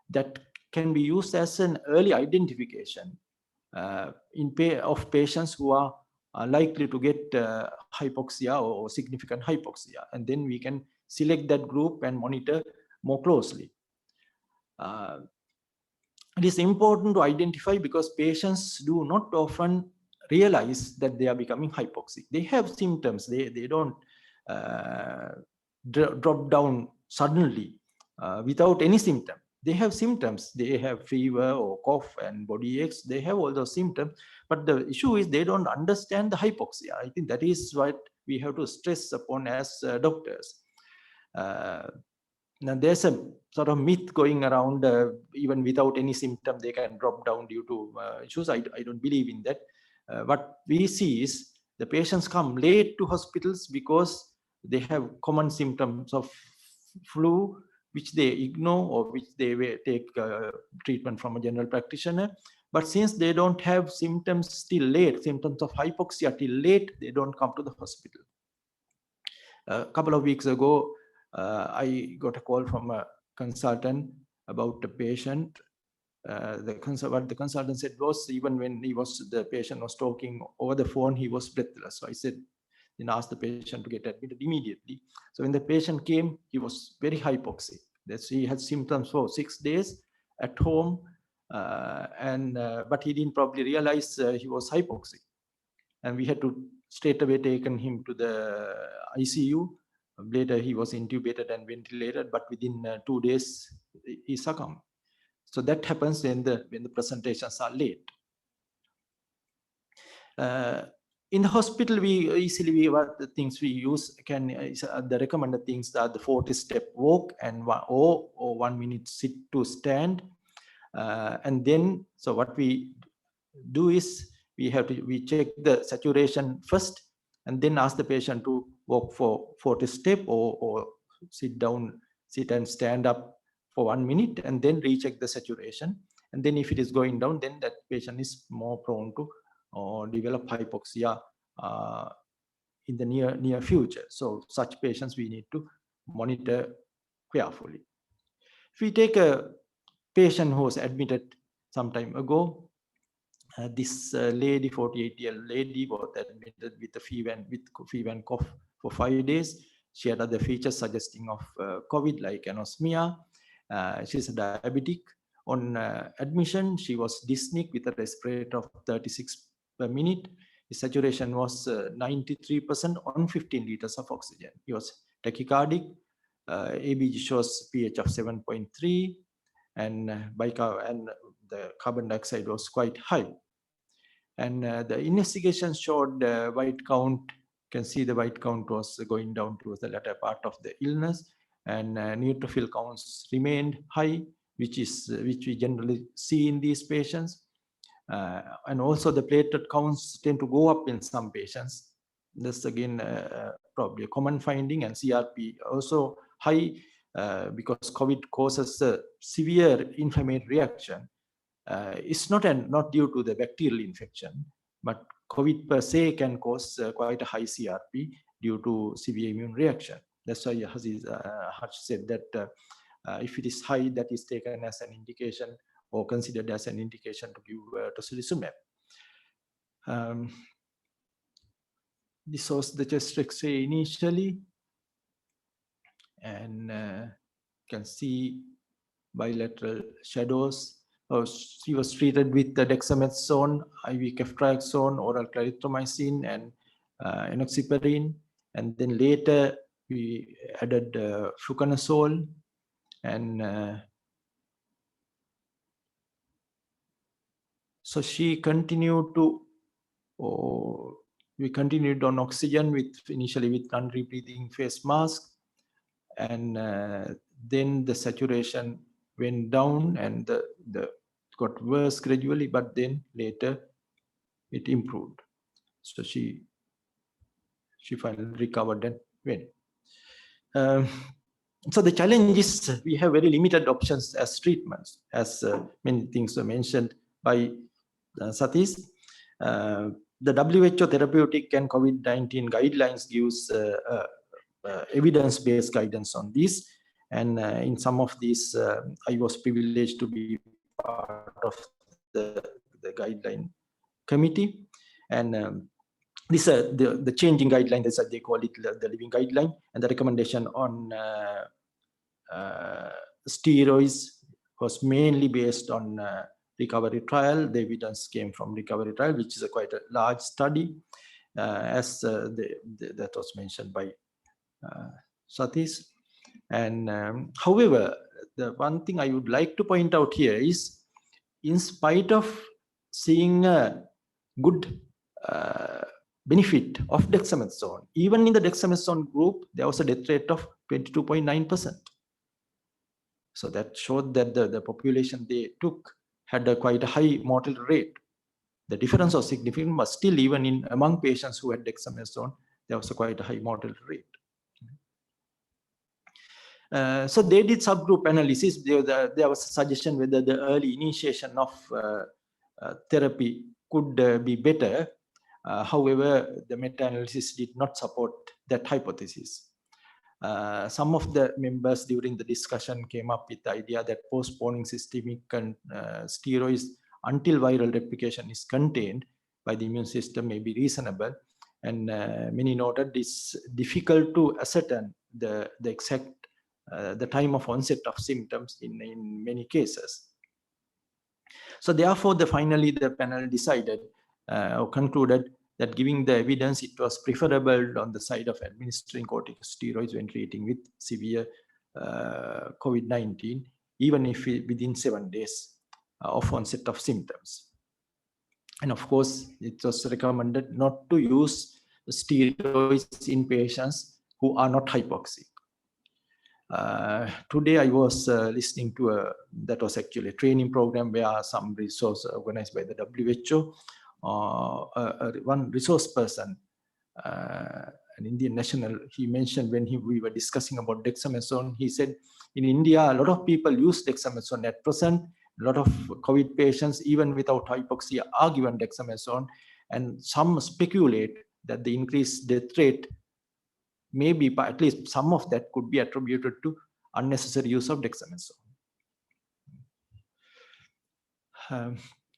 That can be used as an early identification of patients who are likely to get hypoxia or significant hypoxia, and then we can select that group and monitor more closely. It is important to identify because patients do not often realize that they are becoming hypoxic. They have symptoms. They don't drop down suddenly without any symptom. They have symptoms. They have fever or cough and body aches. They have all those symptoms. But the issue is they don't understand the hypoxia. I think that is what we have to stress upon as doctors. Now there's a sort of myth going around, even without any symptom, they can drop down due to issues. I don't believe in that. What we see is the patients come late to hospitals because they have common symptoms of flu, which they ignore or which they take treatment from a general practitioner. But since they don't have symptoms till late, symptoms of hypoxia till late, they don't come to the hospital. A couple of weeks ago, I got a call from a consultant about a patient what the consultant said was, even when the patient was talking over the phone, he was breathless. So I said, then asked the patient to get admitted immediately. So when the patient came, he was very hypoxic. He had symptoms for 6 days at home, but he didn't probably realize he was hypoxic. And we had to straight away taken him to the ICU. Later, he was intubated and ventilated, but within 2 days, he succumbed. So that happens when the presentations are late. In the hospital, what the things we use the recommended things are the 40-step walk and 1 minute sit to stand. And then, so what we do is we check the saturation first, and then ask the patient to walk for 40 steps or sit and stand up for 1 minute, and then recheck the saturation. And then if it is going down, then that patient is more prone to develop hypoxia in the near future. So such patients we need to monitor carefully. If we take a patient who was admitted some time ago, this lady, 48-year-old lady, was admitted with a fever and cough for 5 days. She had other features suggesting of COVID, like anosmia. She's a diabetic. On admission, she was dyspneic with a respiratory of 36 per minute. His saturation was 93% on 15 liters of oxygen. He was tachycardic. ABG shows pH of 7.3, and the carbon dioxide was quite high. And the investigation showed white count. You can see the white count was going down towards the latter part of the illness, and neutrophil counts remained high, which we generally see in these patients. And also the platelet counts tend to go up in some patients. This again probably a common finding, and CRP also high because COVID causes a severe inflammatory reaction. It's not due to the bacterial infection, but COVID per se can cause quite a high CRP due to severe immune reaction. That's why Harsh said that if it is high, that is taken as an indication or considered as an indication to give Tocilizumab. This was the chest X-ray initially, and you can see bilateral shadows. She was treated with the dexamethasone, IV ceftriaxone, oral clarithromycin, and enoxaparin. And then later we added fluconazole, and so she continued to. We continued on oxygen initially with non-rebreathing face mask, and then the saturation went down and got worse gradually, but then later it improved. So she finally recovered and went. So the challenge is we have very limited options as treatments, as many things were mentioned by Satish. The WHO therapeutic and COVID-19 guidelines gives evidence-based guidance on this. And in some of these, I was privileged to be part of the guideline committee. And these are the changing guidelines, as they call it, the living guideline, and the recommendation on steroids was mainly based on recovery trial. The evidence came from recovery trial, which is quite a large study, as that was mentioned by Satish. And however, the one thing I would like to point out here is, in spite of seeing a good benefit of dexamethasone, even in the dexamethasone group, there was a death rate of 22.9%. So that showed that the population they took had quite a high mortality rate. The difference was significant, but still, even among patients who had dexamethasone, there was quite a high mortality rate. So they did subgroup analysis. There was a suggestion whether the early initiation of therapy could be better. However, the meta-analysis did not support that hypothesis. some of the members during the discussion came up with the idea that postponing systemic steroids until viral replication is contained by the immune system may be reasonable. And many noted it's difficult to ascertain the exact the time of onset of symptoms in many cases. So therefore, finally the panel decided or concluded that giving the evidence, it was preferable on the side of administering corticosteroids when treating with severe COVID-19, even if within 7 days of onset of symptoms. And of course, it was recommended not to use steroids in patients who are not hypoxic. Today I was listening to that was actually a training program where some resource organized by the WHO, one resource person, an Indian national, he mentioned when we were discussing about dexamethasone, he said in India, a lot of people use dexamethasone at present. A lot of COVID patients, even without hypoxia, are given dexamethasone, and some speculate that the increased death rate maybe, but at least some of that could be attributed to unnecessary use of dexamethasone.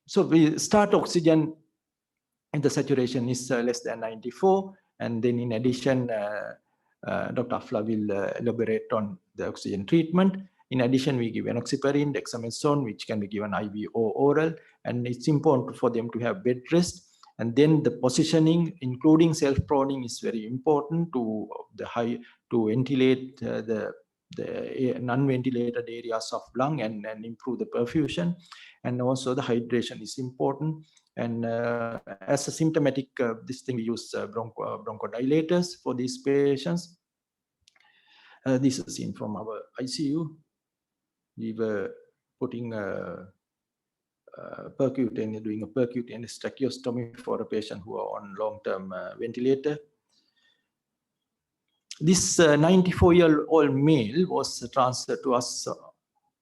So we start oxygen and the saturation is less than 94. And then in addition, Dr. Afla will elaborate on the oxygen treatment. In addition, we give enoxaparin, dexamethasone, which can be given IV or oral. And it's important for them to have bed rest. And then the positioning, including self-proning, is very important to ventilate the non-ventilated areas of lung and improve the perfusion. And also the hydration is important. And as a symptomatic, this thing we use bronchodilators for these patients. This is seen from our ICU. We were putting percutaneous, doing a percutaneous tracheostomy for a patient who are on long-term ventilator. This 94-year-old male was transferred to us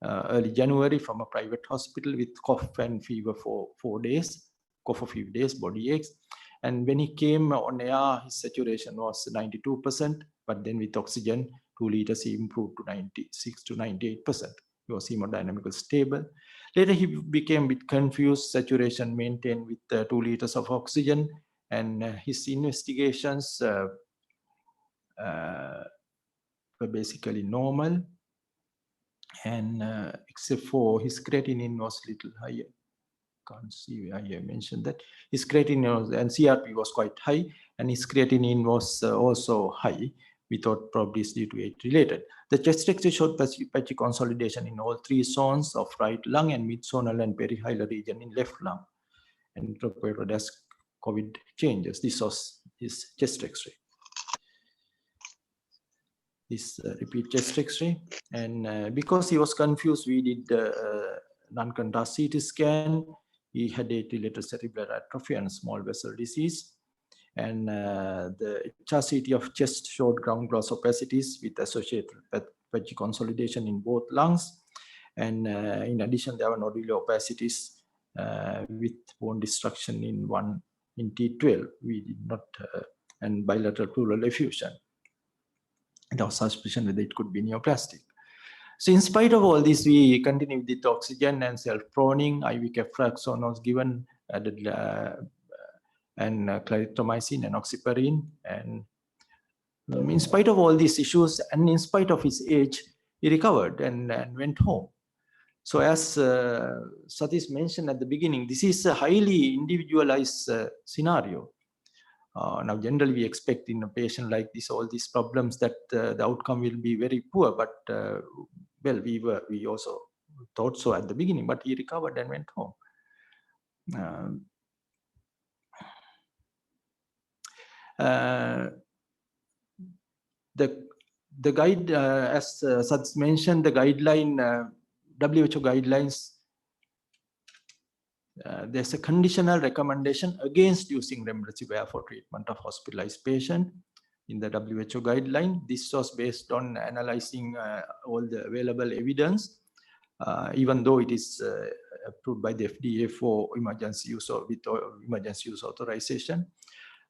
early January from a private hospital with cough and fever for 4 days, cough for 5 days, body aches. And when he came on air, his saturation was 92%, but then with oxygen, 2 liters, he improved to 96 to 98%. He was hemodynamically stable. Later, he became a bit confused, saturation maintained with 2 liters of oxygen, and his investigations were basically normal. And except for his creatinine was little higher. Can't see where I mentioned that. His creatinine and CRP was quite high, and his creatinine was also high. We thought probably it's due to age related. The chest X-ray showed patchy consolidation in all 3 zones of right lung and mid-zonal and perihilar region in left lung, and reported as COVID changes. This was his chest X-ray. This repeat chest X-ray, and because he was confused, we did non-contrast CT scan. He had atrial cerebral atrophy and small vessel disease, and the HRCT of chest showed ground glass opacities with associated patchy consolidation in both lungs, and in addition, there were nodular opacities with bone destruction in T12. We did not, and bilateral pleural effusion. There was suspicion that it could be neoplastic. So in spite of all this, we continued with oxygen and self-proning. IV ceftriaxone was given, and clarithromycin and enoxaparin. And in spite of all these issues, and in spite of his age, he recovered and went home. So as Satish mentioned at the beginning, this is a highly individualized scenario. Now, generally, we expect in a patient like this, all these problems, that the outcome will be very poor. But well, we also thought so at the beginning. But he recovered and went home. The guide, as Satish mentioned, the guideline, WHO guidelines. There's a conditional recommendation against using Remdesivir for treatment of hospitalized patient in the WHO guideline. This was based on analyzing all the available evidence, even though it is approved by the FDA for emergency use or with emergency use authorization.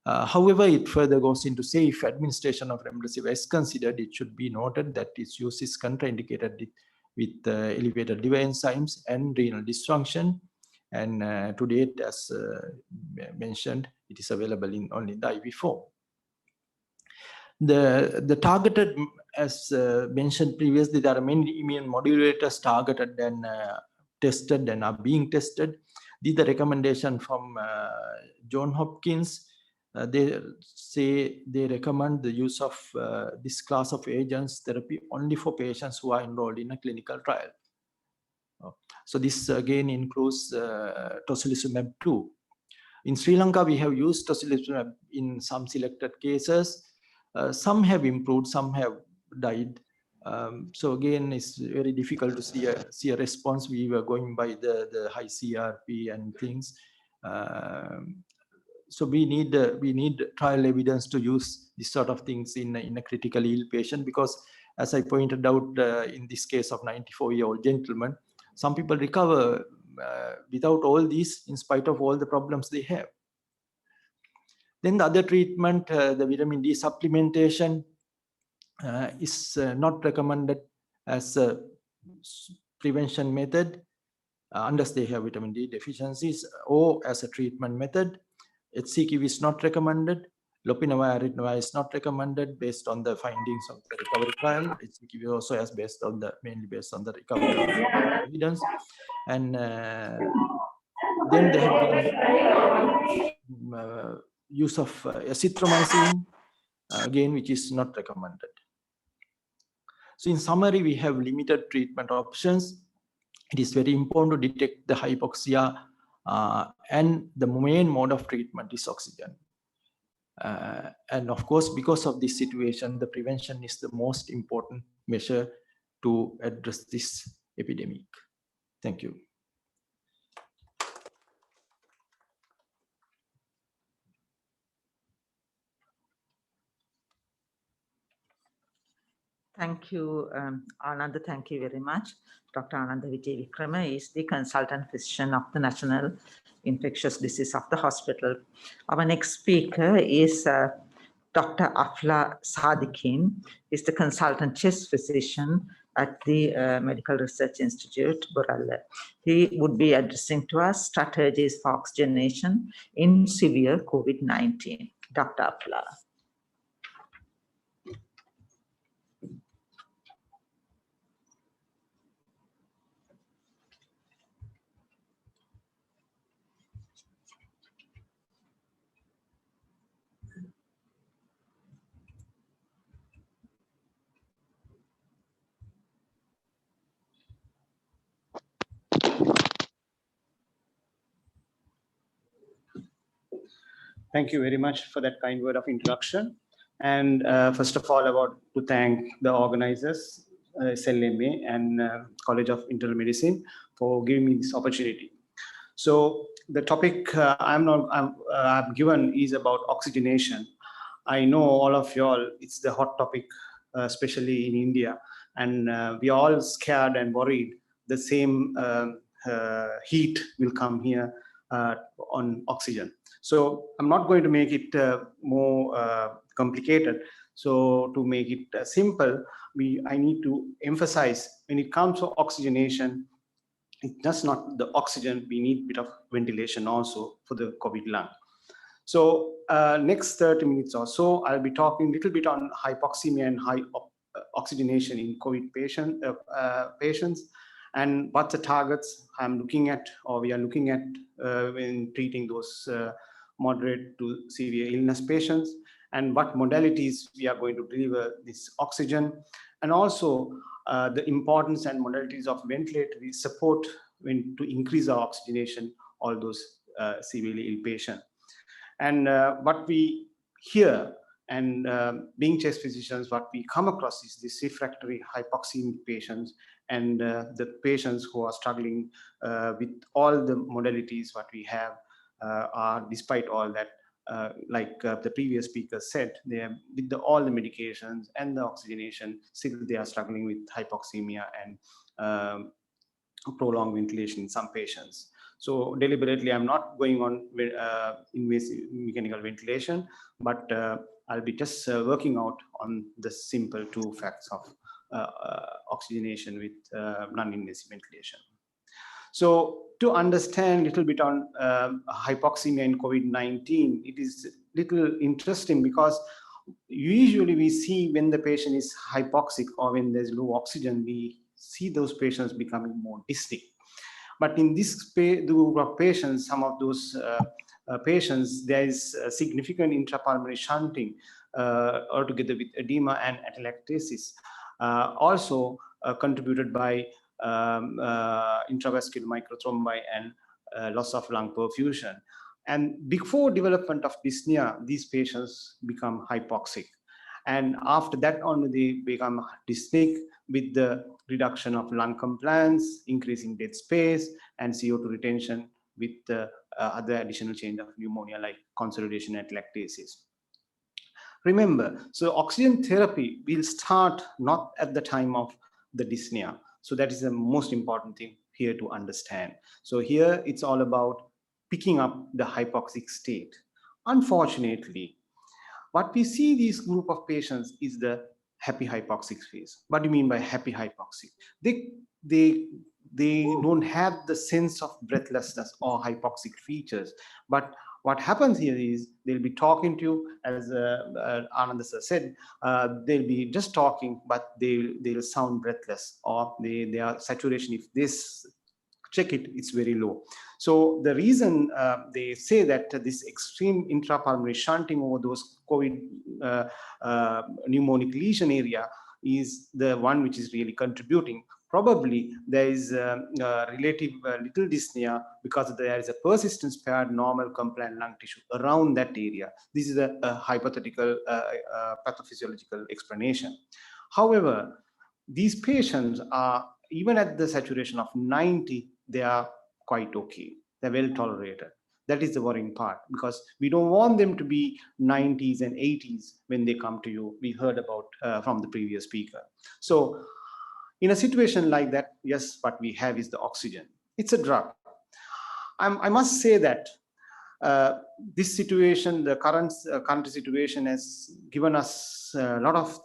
However, it further goes into say if administration of remdesivir is considered, it should be noted that its use is contraindicated with elevated liver enzymes and renal dysfunction. And to date, as mentioned, it is available in only the IV form. The targeted, as mentioned previously, there are many immune modulators targeted and tested and are being tested. These are the recommendation from John Hopkins. They say they recommend the use of this class of agents therapy only for patients who are enrolled in a clinical trial. So this again includes Tocilizumab too. In Sri Lanka, we have used Tocilizumab in some selected cases. Some have improved, some have died. So again, it's very difficult to see a response. We were going by the high CRP and things. So we need trial evidence to use this sort of things in a critically ill patient, because as I pointed out in this case of 94-year-old gentleman, some people recover without all these, in spite of all the problems they have. Then the other treatment, the vitamin D supplementation, is not recommended as a prevention method unless they have vitamin D deficiencies, or as a treatment method. HCQ is not recommended. Lopinavir is not recommended based on the findings of the recovery trial. HCQ also is mainly based on the recovery evidence. And then there have been use of azithromycin, again, which is not recommended. So in summary, we have limited treatment options. It is very important to detect the hypoxia, and the main mode of treatment is oxygen. And of course, because of this situation, the prevention is the most important measure to address this epidemic. Thank you. Thank you, Ananda. Thank you very much. Dr. Ananda Vijay-Vikrama is the consultant physician of the National Infectious Disease of the hospital. Our next speaker is Dr. Afla Sadikin, is the consultant chest physician at the Medical Research Institute, Borale. He would be addressing to us strategies for oxygenation in severe COVID-19. Dr. Afla. Thank you very much for that kind word of introduction. And first of all, I want to thank the organizers, SLMA and College of Internal Medicine, for giving me this opportunity. So the topic I'm given is about oxygenation. I know all of y'all, it's the hot topic, especially in India, and we are all scared and worried the same heat will come here on oxygen. So I'm not going to make it more complicated. So to make it simple, I need to emphasize when it comes to oxygenation, it's just not the oxygen, we need a bit of ventilation also for the COVID lung. So next 30 minutes or so, I'll be talking a little bit on hypoxemia and high oxygenation in COVID patients, and what the targets I'm looking at, or we are looking at when treating those moderate to severe illness patients, and what modalities we are going to deliver this oxygen, and also the importance and modalities of ventilatory support to increase our oxygenation, all those severely ill patients. And what we hear, and being chest physicians, what we come across is this refractory hypoxemic patients, and the patients who are struggling with all the modalities what we have are, despite all that, like the previous speaker said, they are with all the medications and the oxygenation, still they are struggling with hypoxemia and prolonged ventilation in some patients. So deliberately, I'm not going on invasive mechanical ventilation, but I'll be just working out on the simple 2 facts of oxygenation with non-invasive ventilation. So to understand a little bit on hypoxemia in COVID-19, it is little interesting because usually we see when the patient is hypoxic or when there's low oxygen, we see those patients becoming more dyspneic. But in this group of patients, some of those patients, there is significant intrapulmonary shunting altogether with edema and atelectasis, also contributed by intravascular microthrombi and loss of lung perfusion. And before development of dyspnea, these patients become hypoxic. And after that only they become dyspneic with the reduction of lung compliance, increasing dead space, and CO2 retention with other additional change of pneumonia like consolidation and atelectasis. Remember, so oxygen therapy will start not at the time of the dyspnea. So that is the most important thing here to understand. So here it's all about picking up the hypoxic state. Unfortunately, what we see these group of patients is the happy hypoxic phase. What do you mean by happy hypoxic? They don't have the sense of breathlessness or hypoxic features. But what happens here is they'll be talking to you, as Ananda sir said, they'll be just talking, but they'll sound breathless, or their saturation, if this check it, it's very low. So the reason they say that this extreme intrapulmonary shunting over those COVID pneumonic lesion area is the one which is really contributing. Probably there is relative little dyspnea because there is a persistent spared normal compliant lung tissue around that area. This is a hypothetical pathophysiological explanation. However, these patients are, even at the saturation of 90, they are quite okay. They're well tolerated. That is the worrying part, because we don't want them to be 90s and 80s when they come to you. We heard about from the previous speaker. So in a situation like that, yes, what we have is the oxygen. It's a drug. I must say that this situation, the current country situation, has given us a lot of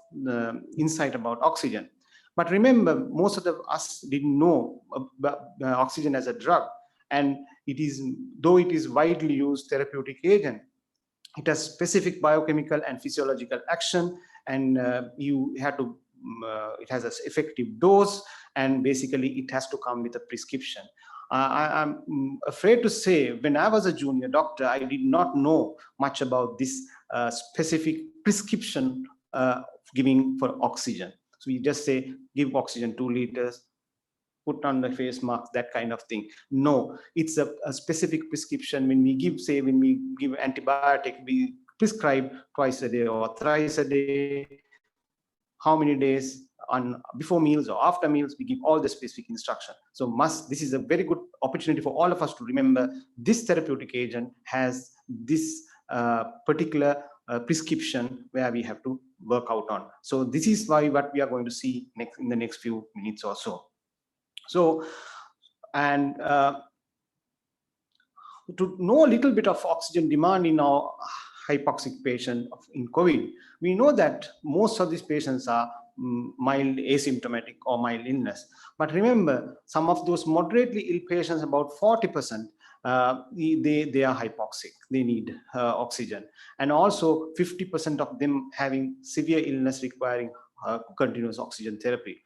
insight about oxygen. But remember, most of us didn't know about oxygen as a drug. And it is, though it is widely used therapeutic agent, it has specific biochemical and physiological action, and you have to, it has an effective dose, and basically it has to come with a prescription. I'm afraid to say, when I was a junior doctor, I did not know much about this specific prescription giving for oxygen. So we just say, give oxygen 2 liters, put on the face mask, that kind of thing. No, it's a specific prescription. When we give, say, when we give antibiotic, we prescribe twice a day or thrice a day. How many days on before meals or after meals, we give all the specific instruction. So this is a very good opportunity for all of us to remember this therapeutic agent has this particular prescription where we have to work out on. So this is why what we are going to see in the next few minutes or so. So, and to know a little bit of oxygen demand in our hypoxic patient in COVID, we know that most of these patients are mild asymptomatic or mild illness. But remember, some of those moderately ill patients, about 40%, they are hypoxic. They need oxygen. And also 50% of them having severe illness requiring continuous oxygen therapy.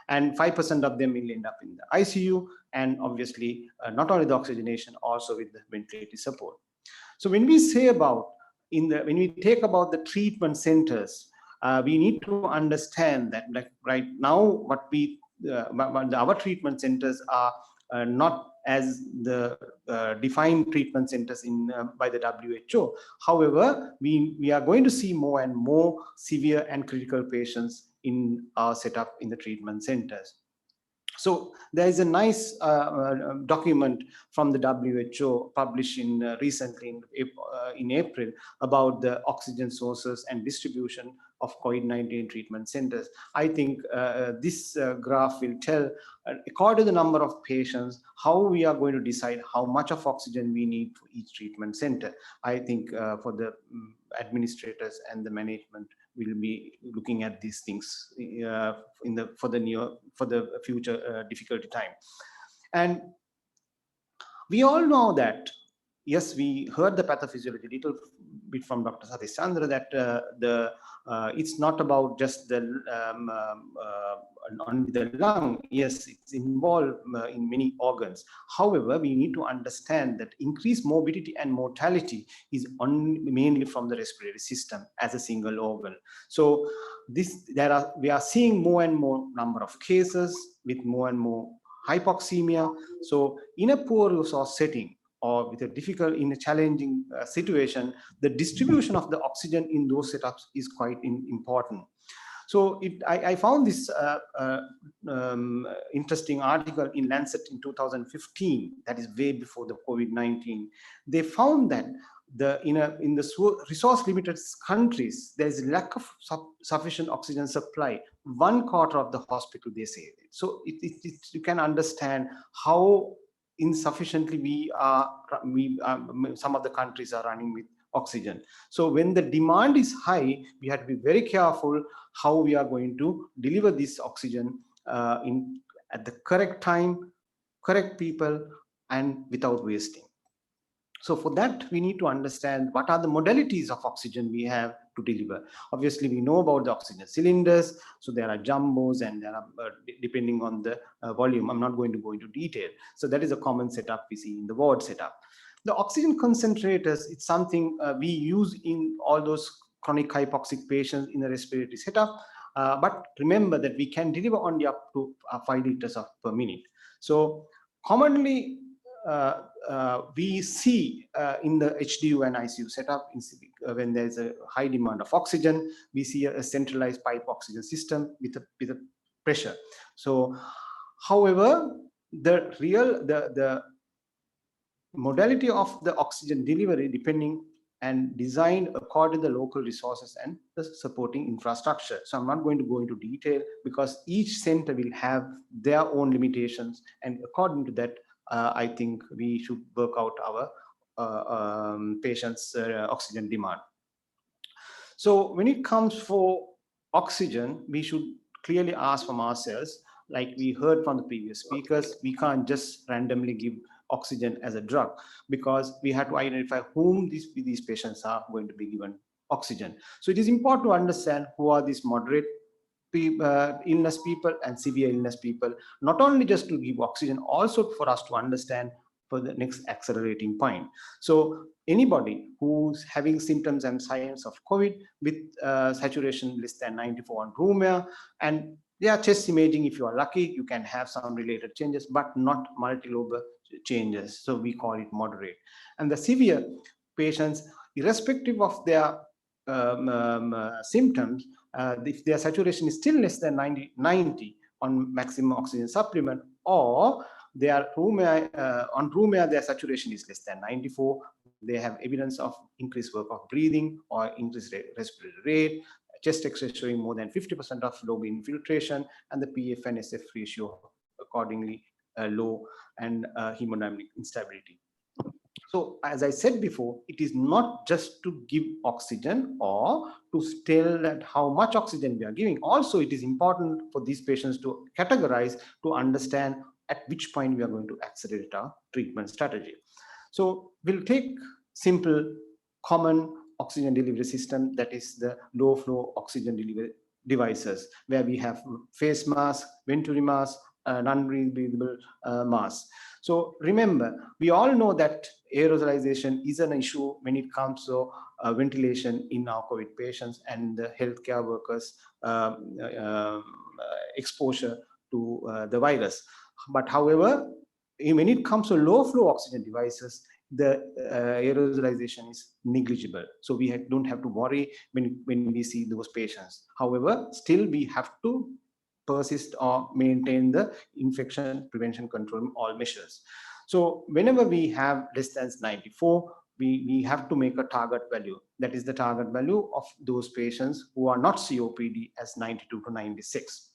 And 5% of them will end up in the ICU, and obviously not only the oxygenation, also with the ventilator support. So when we say about, when we take about the treatment centers, we need to understand that, like right now, what we our treatment centers are not as the defined treatment centers by the WHO. However, we are going to see more and more severe and critical patients in our setup in the treatment centers. So there is a nice document from the WHO published recently in April about the oxygen sources and distribution of COVID-19 treatment centers. I think this graph will tell, according to the number of patients, how we are going to decide how much of oxygen we need for each treatment center. I think for the administrators and the management will be looking at these things for the future difficulty time. And we all know that, yes, we heard the pathophysiology little bit from Dr. Satish Chandra that it's not about just the on the lung. Yes, it's involved in many organs. However, we need to understand that increased morbidity and mortality is mainly from the respiratory system as a single organ. So we are seeing more and more number of cases with more and more hypoxemia. So in a poor resource setting, or with in a challenging situation, the distribution of the oxygen in those setups is quite important. So I found this interesting article in Lancet in 2015, that is way before the COVID-19. They found that in the resource limited countries, there is lack of sufficient oxygen supply. 1/4 of the hospital, they say. So you can understand how insufficiently some of the countries are running with oxygen. So when the demand is high, we have to be very careful how we are going to deliver this oxygen at the correct time, correct people, and without wasting. So for that, we need to understand what are the modalities of oxygen we have to deliver. Obviously, we know about the oxygen cylinders. So there are jumbos and there are, depending on the volume, I'm not going to go into detail. So that is a common setup we see in the ward setup. The oxygen concentrators, it's something we use in all those chronic hypoxic patients in the respiratory setup. But remember that we can deliver only up to 5 liters per minute. So commonly, we see in the HDU and ICU setup, when there's a high demand of oxygen, we see a centralized pipe oxygen system with a pressure. So, however, the modality of the oxygen delivery depending and designed according to the local resources and the supporting infrastructure. So I'm not going to go into detail because each center will have their own limitations, and according to that, I think we should work out our patients' oxygen demand. So when it comes for oxygen, we should clearly ask from ourselves, like we heard from the previous speakers, we can't just randomly give oxygen as a drug, because we have to identify whom these patients are going to be given oxygen. So it is important to understand who are these moderate illness people and severe illness people, not only just to give oxygen, also for us to understand for the next accelerating point. So anybody who's having symptoms and signs of COVID with saturation less than 94 on room air, and their chest imaging, if you are lucky, you can have some related changes, but not multilobar changes. So we call it moderate. And the severe patients, irrespective of their symptoms, if their saturation is still less than 90 on maximum oxygen supplement, or their room air, on room air, their saturation is less than 94, they have evidence of increased work of breathing or increased respiratory rate, chest X-ray showing more than 50% of lobe infiltration, and the PF and SF ratio accordingly low, and hemodynamic instability. So as I said before, it is not just to give oxygen or to tell that how much oxygen we are giving. Also, it is important for these patients to categorize, to understand at which point we are going to accelerate our treatment strategy. So we'll take simple common oxygen delivery system, that is the low flow oxygen delivery devices, where we have face mask, venturi mask, non-breathable mask. So remember, we all know that aerosolization is an issue when it comes to ventilation in our COVID patients and the healthcare workers' exposure to the virus. But however, when it comes to low flow oxygen devices, the aerosolization is negligible. So we don't have to worry when we see those patients. However, still we have to persist or maintain the infection prevention control all measures. So whenever we have less than 94, we have to make a target value. That is the target value of those patients who are not COPD as 92 to 96.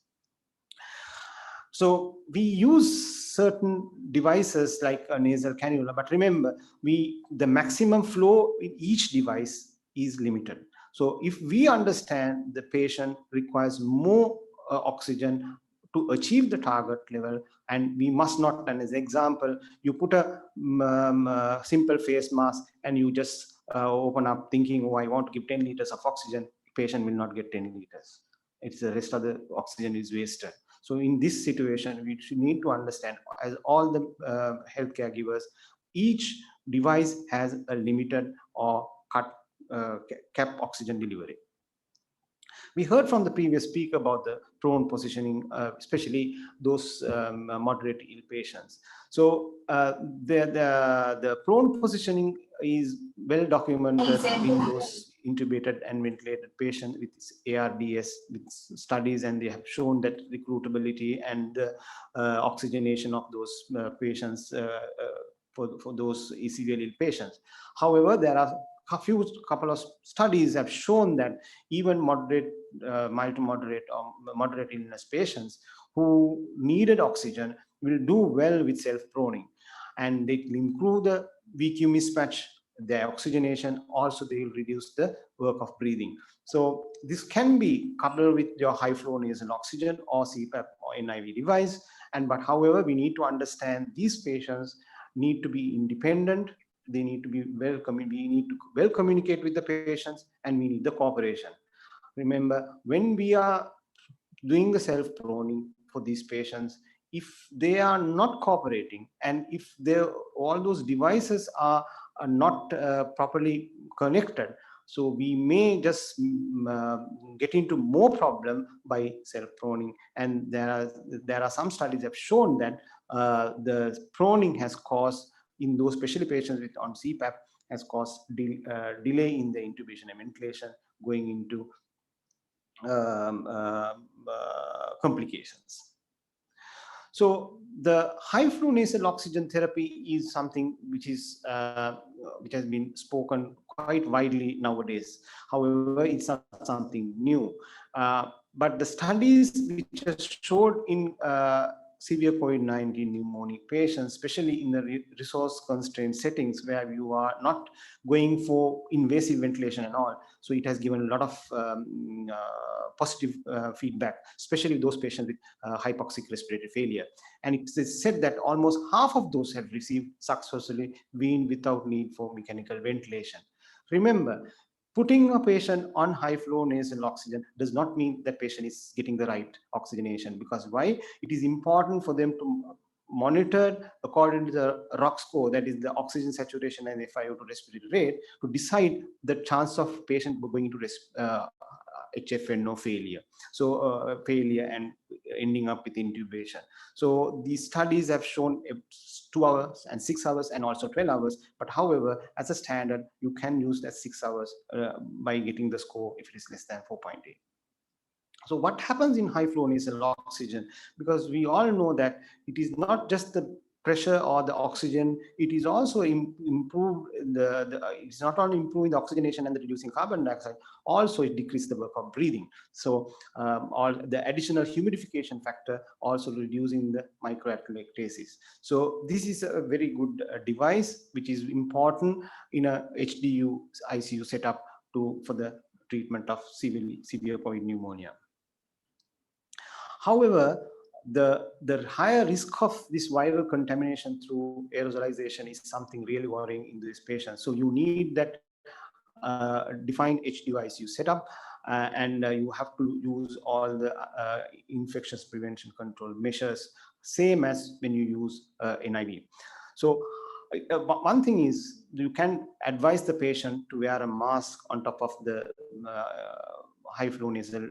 So we use certain devices like a nasal cannula, but remember, the maximum flow in each device is limited. So if we understand the patient requires more oxygen to achieve the target level, and we must not, and as an example, you put a simple face mask and you just open up thinking, oh, I want to give 10 liters of oxygen, patient will not get 10 liters. It's the rest of the oxygen is wasted. So in this situation, we need to understand, as all the healthcare givers, each device has a limited or cap oxygen delivery. We heard from the previous speaker about the prone positioning, especially those moderate ill patients. So the prone positioning is well documented in those intubated and ventilated patients with ARDS, with studies, and they have shown that recruitability and oxygenation of those patients for those severely ill patients. However, there are couple of studies have shown that even moderate, mild to moderate or moderate illness patients who needed oxygen will do well with self-proning, and they will improve the VQ mismatch, their oxygenation. Also, they will reduce the work of breathing. So this can be coupled with your high flow nasal oxygen or CPAP or NIV device. But however, we need to understand these patients need to be independent. They need to be we need to well communicate with the patients, and we need the cooperation. Remember, when we are doing the self-proning for these patients, if they are not cooperating, and if all those devices are not properly connected, so we may just get into more problem by self-proning. And there are some studies that have shown that the proning has caused, in those especially patients with on CPAP, has caused delay in the intubation and ventilation, going into complications. So the high flow nasal oxygen therapy is something which has been spoken quite widely nowadays. However, it's not something new. But the studies which are showed in severe COVID-19 pneumonic patients, especially in the resource-constrained settings where you are not going for invasive ventilation and all. So it has given a lot of positive feedback, especially those patients with hypoxic respiratory failure. And it is said that almost half of those have received successfully weaned without need for mechanical ventilation. Remember, putting a patient on high flow nasal oxygen does not mean that patient is getting the right oxygenation. Because why? It is important for them to monitor according to the ROC score, that is the oxygen saturation and FiO2 respiratory rate, to decide the chance of patient going into HFNO failure. So failure and ending up with intubation. So these studies have shown 2 hours and 6 hours and also 12 hours. But however, as a standard, you can use that 6 hours by getting the score if it is less than 4.8. So what happens in high flow nasal oxygen? Because we all know that it is not just the pressure or the oxygen, it is also improved it's not only improving the oxygenation and the reducing carbon dioxide, also it decreases the work of breathing. So all the additional humidification factor also reducing the microatelectasis. So this is a very good device which is important in a HDU ICU setup for the treatment of severe COVID pneumonia. However, the higher risk of this viral contamination through aerosolization is something really worrying in these patients. So you need that defined HDU ICU setup, and you have to use all the infectious prevention control measures, same as when you use NIV. So one thing is, you can advise the patient to wear a mask on top of the high flow nasal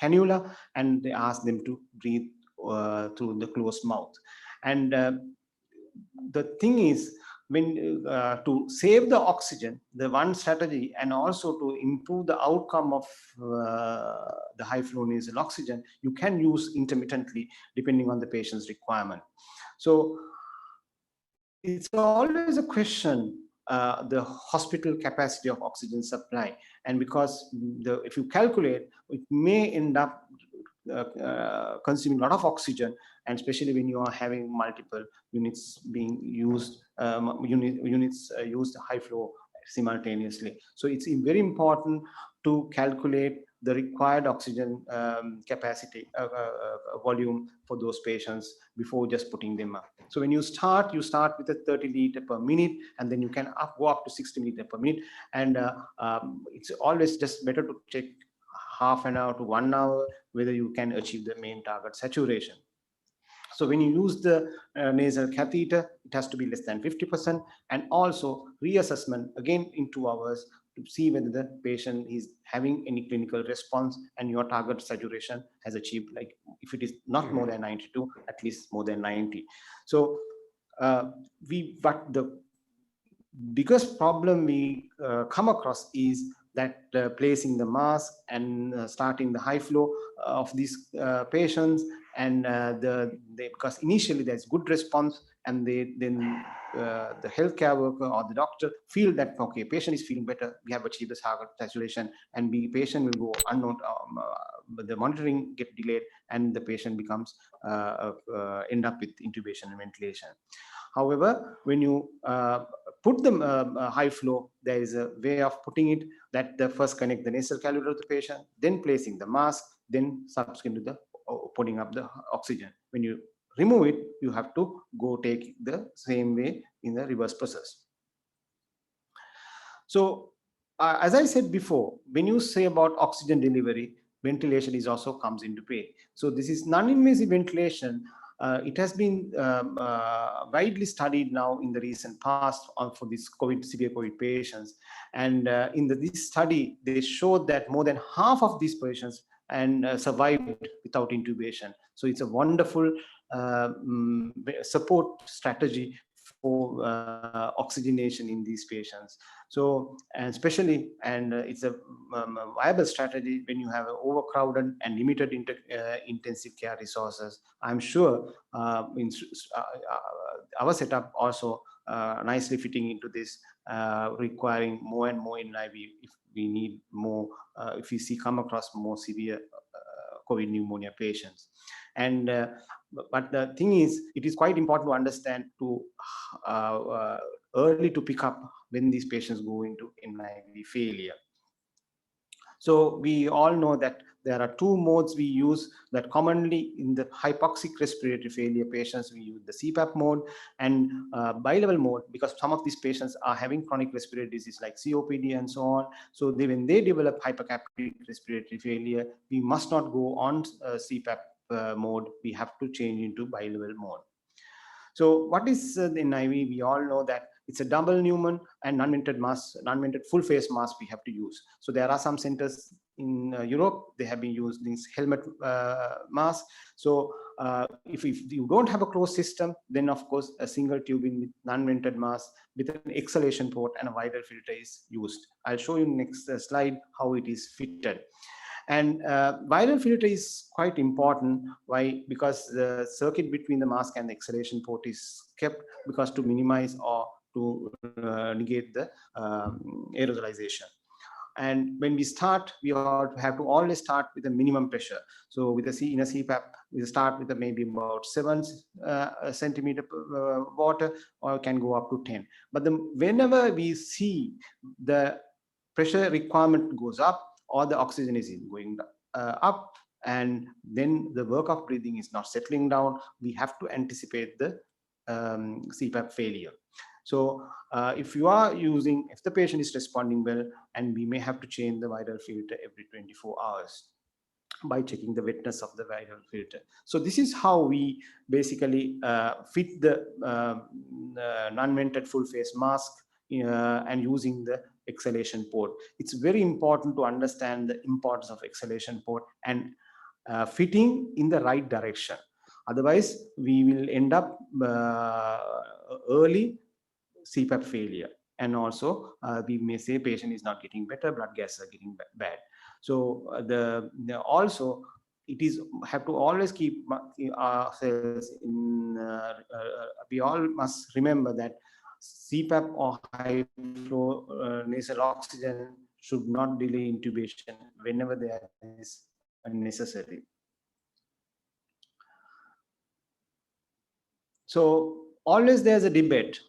cannula, and they ask them to breathe through the closed mouth. And the thing is, to save the oxygen, the one strategy, and also to improve the outcome of the high flow nasal oxygen, you can use intermittently depending on the patient's requirement. So it's always a question, the hospital capacity of oxygen supply, and because if you calculate, it may end up consuming a lot of oxygen, and especially when you are having multiple units being used, units used high flow simultaneously. So it's very important to calculate the required oxygen capacity volume for those patients before just putting them up. So when you start with a 30 liter per minute, and then you can go up to 60 liter per minute, and it's always just better to check half an hour to 1 hour whether you can achieve the main target saturation. So when you use the nasal catheter, it has to be less than 50%, and also reassessment again in 2 hours to see whether the patient is having any clinical response and your target saturation has achieved, like if it is not more than 92, at least more than 90. So but the biggest problem we come across is that placing the mask and starting the high flow of these patients, and because initially there's good response, and then the healthcare worker or the doctor feel that, okay, patient is feeling better, we have achieved the target saturation, and the patient will go unknown, but the monitoring get delayed, and the patient becomes end up with intubation and ventilation. However, when you put the high flow, there is a way of putting it that the first connect the nasal cannula to the patient, then placing the mask, then subsequent to the putting up the oxygen. When you remove it, you have to go take the same way in the reverse process. So as I said before, when you say about oxygen delivery, ventilation is also comes into play. So this is non-invasive ventilation. It has been widely studied now in the recent past for these severe COVID patients. And in this study, they showed that more than half of these patients survived without intubation. So it's a wonderful support strategy for oxygenation in these patients. So, and especially, it's a viable strategy when you have an overcrowded and limited intensive care resources. I'm sure our setup also nicely fitting into this, requiring more and more in IV if we need more, if we come across more severe COVID pneumonia patients. And but the thing is, it is quite important to understand to early to pick up when these patients go into NIV failure. So we all know that there are two modes we use that commonly in the hypoxic respiratory failure patients. We use the CPAP mode and bilevel mode, because some of these patients are having chronic respiratory disease like COPD and so on. So when they develop hypercapnic respiratory failure, we must not go on CPAP mode. We have to change into bilevel mode. So what is the NIV? We all know that it's a double Newman and non-vented mask, non-vented full face mask we have to use. So there are some centers in Europe, they have been using this helmet mask. So if you don't have a closed system, then of course a single tubing with non-vented mask with an exhalation port and a viral filter is used. I'll show you next slide how it is fitted. And viral filter is quite important. Why? Because the circuit between the mask and the exhalation port is kept, because to minimize or to negate the aerosolization. And when we start, we have to always start with a minimum pressure. So with in a CPAP, we start with maybe about 7 centimeter water, or can go up to 10. But whenever we see the pressure requirement goes up, or the oxygen is going up, and then the work of breathing is not settling down, we have to anticipate the CPAP failure. So if the patient is responding well, and we may have to change the viral filter every 24 hours by checking the wetness of the viral filter. So this is how we basically fit the non-vented full face mask and using the exhalation port. It's very important to understand the importance of exhalation port and fitting in the right direction. Otherwise, we will end up early CPAP failure. And also we may say patient is not getting better, blood gases are getting bad. So also it is have to always keep ourselves in, we all must remember that CPAP or high flow nasal oxygen should not delay intubation whenever there is necessary. So always there's a debate,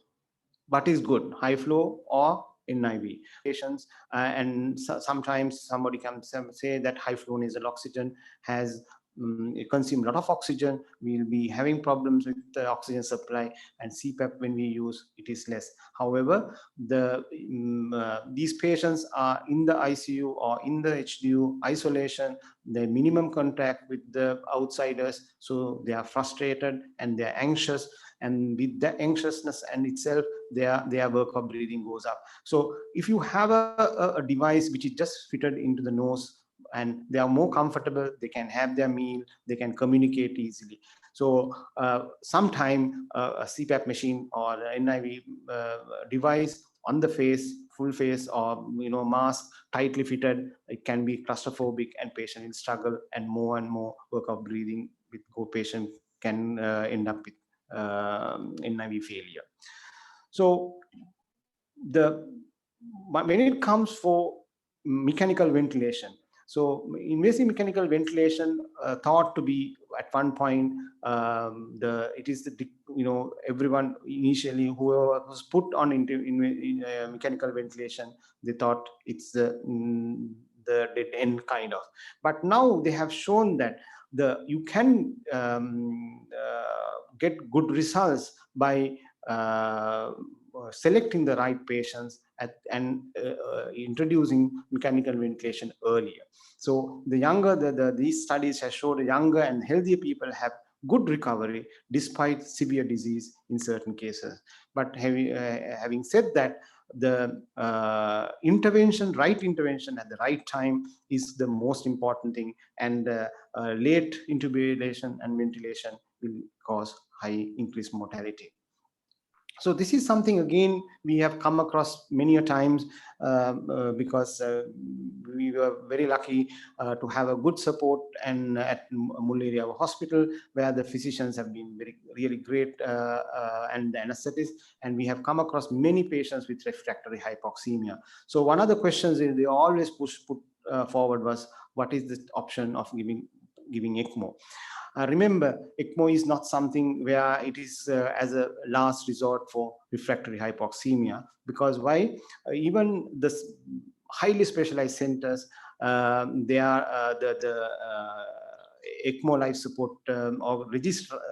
what is good, high flow or NIV patients, and sometimes somebody can say that high flow nasal oxygen has consume a lot of oxygen, we'll be having problems with the oxygen supply, and CPAP when we use it is less. However, these patients are in the ICU or in the HDU isolation, the minimum contact with the outsiders, so they are frustrated and they are anxious, and with the anxiousness and itself their work of breathing goes up. So if you have a device which is just fitted into the nose and they are more comfortable, they can have their meal, they can communicate easily. So sometime a CPAP machine or an NIV device on the face, full face, or mask tightly fitted, it can be claustrophobic and patient will struggle, and more work of breathing with patient can end up with NIV failure. So when it comes for mechanical ventilation, so invasive mechanical ventilation thought to be at one point it is the everyone initially who was put on mechanical ventilation, they thought it's the dead end kind of, but now they have shown that you can get good results by selecting the right patients and introducing mechanical ventilation earlier. So the younger, these studies have showed younger and healthier people have good recovery despite severe disease in certain cases. But having said that, the right intervention at the right time is the most important thing, and late intubation and ventilation will cause high increased mortality. So this is something again we have come across many a times because we were very lucky to have a good support and at Mullaria Hospital, where the physicians have been really great and the anesthetists, and we have come across many patients with refractory hypoxemia. So one of the questions they always put forward was, what is the option of giving ECMO? Remember, ECMO is not something where it is as a last resort for refractory hypoxemia, because why? Even the highly specialized centers, they are the ECMO life support or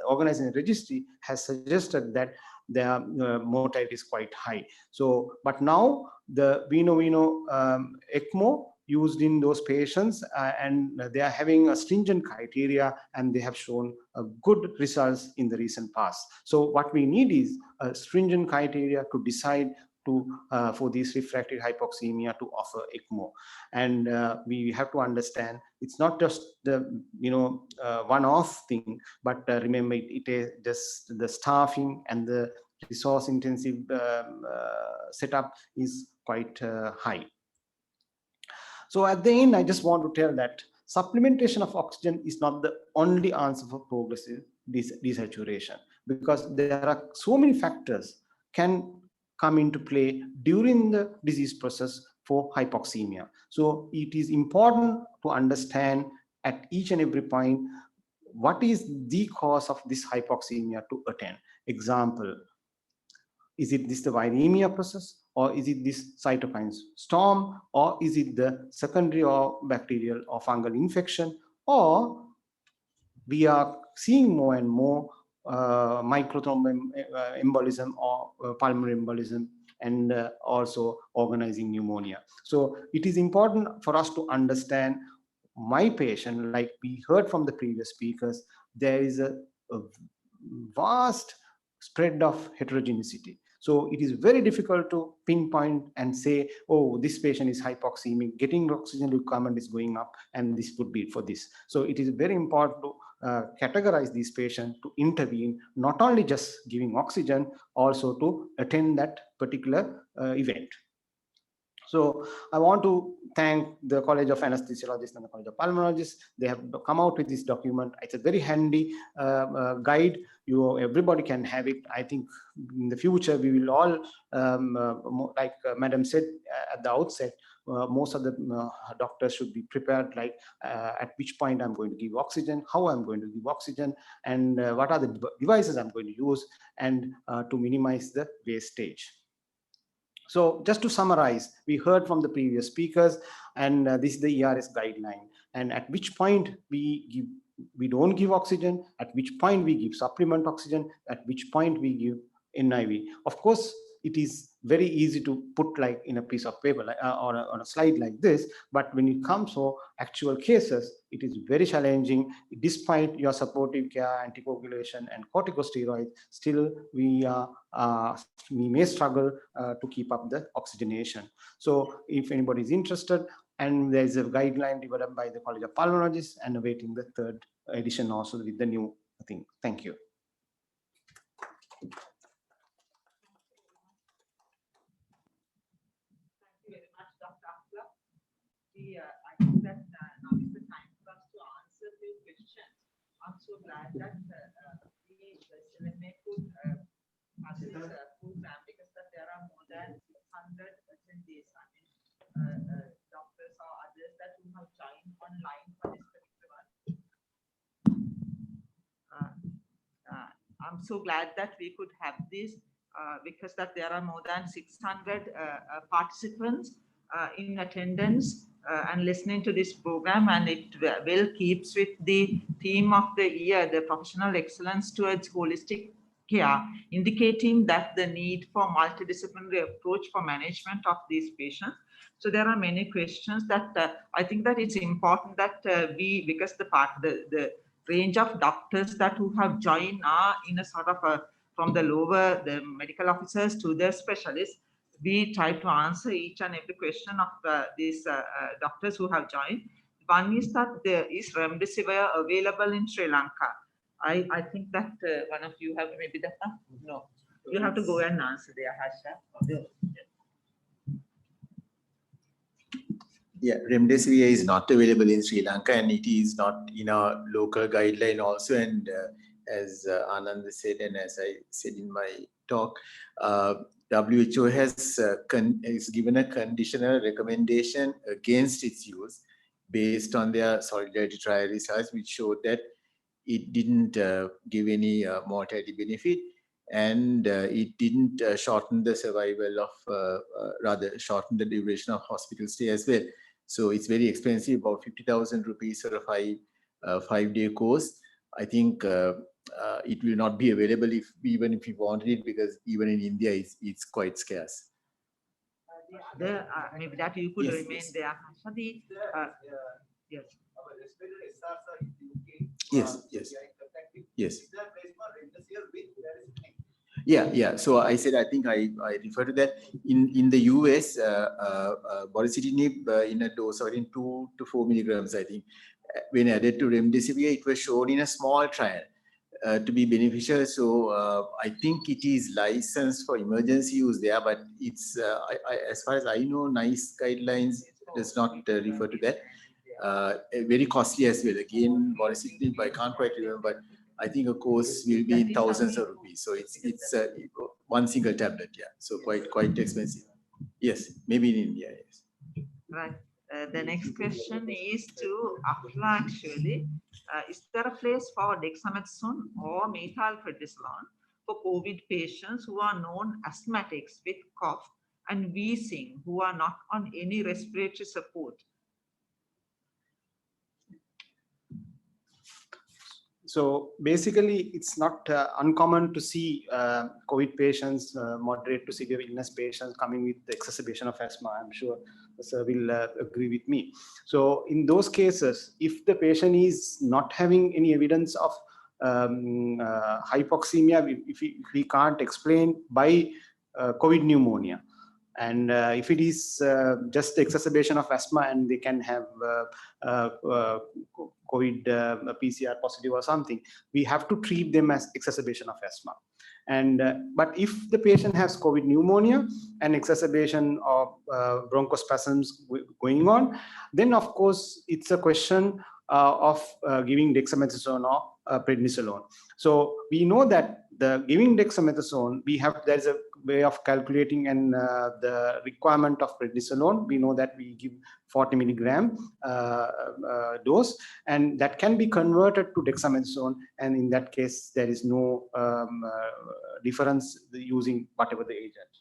organizing registry has suggested that their mortality is quite high. So, but now we know ECMO used in those patients and they are having a stringent criteria, and they have shown good results in the recent past. So what we need is a stringent criteria to decide for these refractory hypoxemia to offer ECMO. And we have to understand it's not just the one-off thing, but remember it is just the staffing and the resource intensive setup is quite high. So at the end, I just want to tell that supplementation of oxygen is not the only answer for progressive desaturation, because there are so many factors can come into play during the disease process for hypoxemia. So it is important to understand at each and every point what is the cause of this hypoxemia to attend. Example, is it the viremia process, or is it this cytokine storm, or is it the secondary or bacterial or fungal infection, or we are seeing more and more microthromboembolism or pulmonary embolism, and also organizing pneumonia. So it is important for us to understand my patient, like we heard from the previous speakers, there is a vast spread of heterogeneity. So it is very difficult to pinpoint and say, oh, this patient is hypoxemic, getting oxygen requirement is going up, and this would be for this. So it is very important to categorize these patients to intervene, not only just giving oxygen, also to attend that particular event. So I want to thank the College of Anesthesiologists and the College of Pulmonologists. They have come out with this document. It's a very handy guide. Everybody can have it. I think in the future we will all, like Madam said at the outset, most of the doctors should be prepared, like at which point I'm going to give oxygen, how I'm going to give oxygen, and what are the devices I'm going to use, and to minimize the wastage. So just to summarize, we heard from the previous speakers, and this is the ERS guideline, and at which point we don't give oxygen, at which point we give supplement oxygen, at which point we give NIV. Of course, it is very easy to put like in a piece of paper or on a slide like this, but when it comes to actual cases, it is very challenging. Despite your supportive care, anticoagulation, and corticosteroids, still we may struggle to keep up the oxygenation. So if anybody is interested, and there is a guideline developed by the College of Pulmonologists, and awaiting the 3rd edition also with the new thing. Thank you. I think that now is the time for us to answer the questions. I'm so glad that the SLMA could have this program, because that there are more than 600 attendees. I mean, doctors or others that who have joined online for this particular one. I'm so glad that we could have this because that there are more than 600 participants in attendance and listening to this program, and it well keeps with the theme of the year, the professional excellence towards holistic care, indicating that the need for multidisciplinary approach for management of these patients. So there are many questions that I think that it's important that because the range of doctors that who have joined are in a sort of from the lower, the medical officers to the specialists, we try to answer each and every question of these doctors who have joined. One is that there is Remdesivir available in Sri Lanka. I think that one of you have maybe that. No, you have to go and answer there, Hasha. Yeah, Remdesivir is not available in Sri Lanka, and it is not in our local guideline also. And as Anand said, and as I said in my talk, WHO has given a conditional recommendation against its use based on their solidarity trial results, which showed that it didn't give any mortality benefit, and it didn't shorten the survival of, rather shorten the duration of hospital stay as well. So it's very expensive, about 50,000 rupees for a 5-day course. I think it will not be available even if you wanted it, because even in India it's quite scarce. Maybe that you could remain there. Yes. Yes. Yeah. So I said, I think I refer to that. In the US, Boricitinib in a dose of 2 to 4 milligrams, I think, when added to Remdesivir, it was shown in a small trial to be beneficial. So I think it is licensed for emergency use there, but it's as far as I know, NICE guidelines does not refer to that. Very costly as well. Again, Boricitinib, I can't quite remember, but I think a course will be in thousands of rupees. So it's one single tablet, yeah. So quite expensive. Yes, maybe in India, yes. Right. The next question is to Afla actually. Is there a place for dexamethasone or methylprednisolone for COVID patients who are known asthmatics with cough and wheezing who are not on any respiratory support? So basically, it's not uncommon to see COVID patients, moderate to severe illness patients coming with the exacerbation of asthma. I'm sure the sir will agree with me. So in those cases, if the patient is not having any evidence of hypoxemia, if he can't explain by COVID pneumonia, And if it is just exacerbation of asthma and they can have COVID PCR positive or something, we have to treat them as exacerbation of asthma. And but if the patient has COVID pneumonia and exacerbation of bronchospasms going on, then of course it's a question of giving dexamethasone or prednisolone. So we know that the giving dexamethasone, there is a way of calculating and the requirement of prednisolone. We know that we give 40 milligram dose, and that can be converted to dexamethasone, and in that case there is no difference using whatever the agent.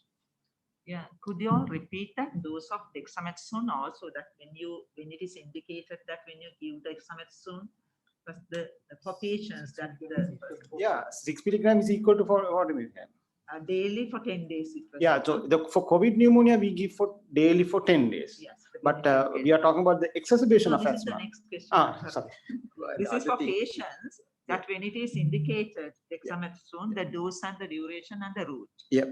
Yeah, could you all repeat that dose of dexamethasone also, that when it is indicated that when you give dexamethasone, for patients that yeah, 6 milligram is equal to 40 milligram. Daily for 10 days. Yeah, so for COVID pneumonia, we give for daily for 10 days. Yes, but we are talking about the exacerbation of this asthma. Is the next question. Sorry. This is for patients that when it is indicated dexamethasone, the dose and the duration and the route. Yeah,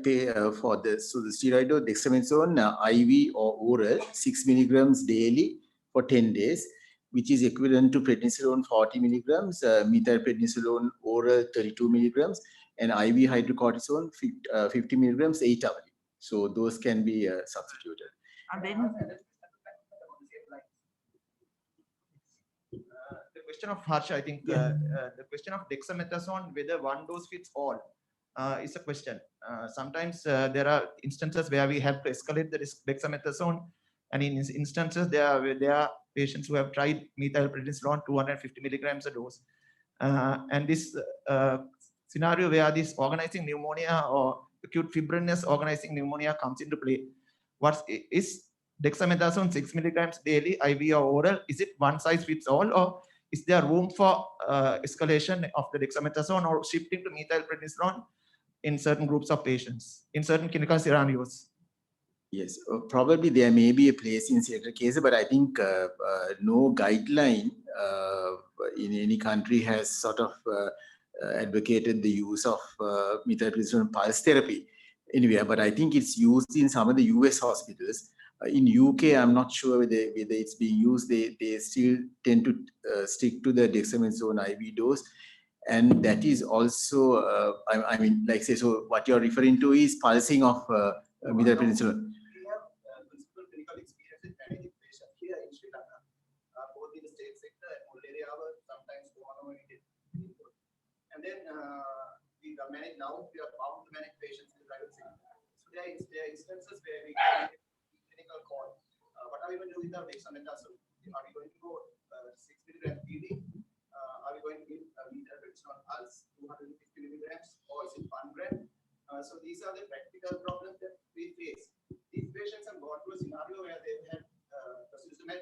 for the steroid or dexamethasone, IV or oral, 6 milligrams daily for 10 days, which is equivalent to prednisolone 40 milligrams, methylprednisolone oral 32 milligrams, and IV hydrocortisone 50 milligrams 8 hourly. So those can be substituted. And then the question of Harsha, I think the question of dexamethasone, whether one dose fits all, is a question. Sometimes there are instances where we have to escalate the dexamethasone, and in instances there are patients who have tried methylprednisolone 250 milligrams a dose. And this scenario where this organizing pneumonia or acute fibrinous organizing pneumonia comes into play, what is dexamethasone 6 milligrams daily, IV or oral? Is it one size fits all, or is there room for escalation of the dexamethasone or shifting to methylprednisolone in certain groups of patients, in certain clinical scenarios? Yes, probably there may be a place in certain cases, but I think no guideline in any country has sort of advocated the use of methylprednisolone pulse therapy anywhere, but I think it's used in some of the US hospitals. In UK, I'm not sure whether it's being used. They still tend to stick to the dexamethasone IV dose. And that is also, I mean, like say, so what you're referring to is pulsing of methylprednisolone. We have principal clinical experience with managing patients here in Sri Lanka, both in the state sector and malaria, sometimes comorbidities. And then we manage now, we are bound to manage patients in the private sector. So there are instances where we can clinical call. What are we going to do with our dexamethasone? Are we going to go 6 milligrams PD? Are we going to give methylprednisolone pulse 250 milligrams, or is it 1 gram? So these are the practical problems that we face. These patients have gone to a scenario where they had Tocilizumab,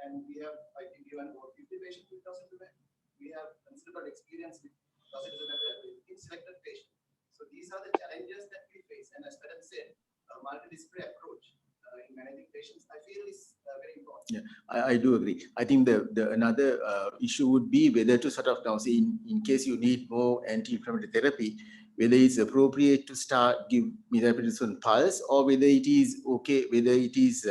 and we have, I think, given about 50 patients with Tocilizumab. We have considerable experience with Tocilizumab in selected patients. So these are the challenges that we face, and as Madam said, a multidisciplinary approach in managing patients, I feel, is very important. Yeah, I do agree. I think the another issue would be whether to sort of now say in case you need more anti-inflammatory therapy, whether it's appropriate to give methylprednisolone pulse, or whether it is okay, whether it is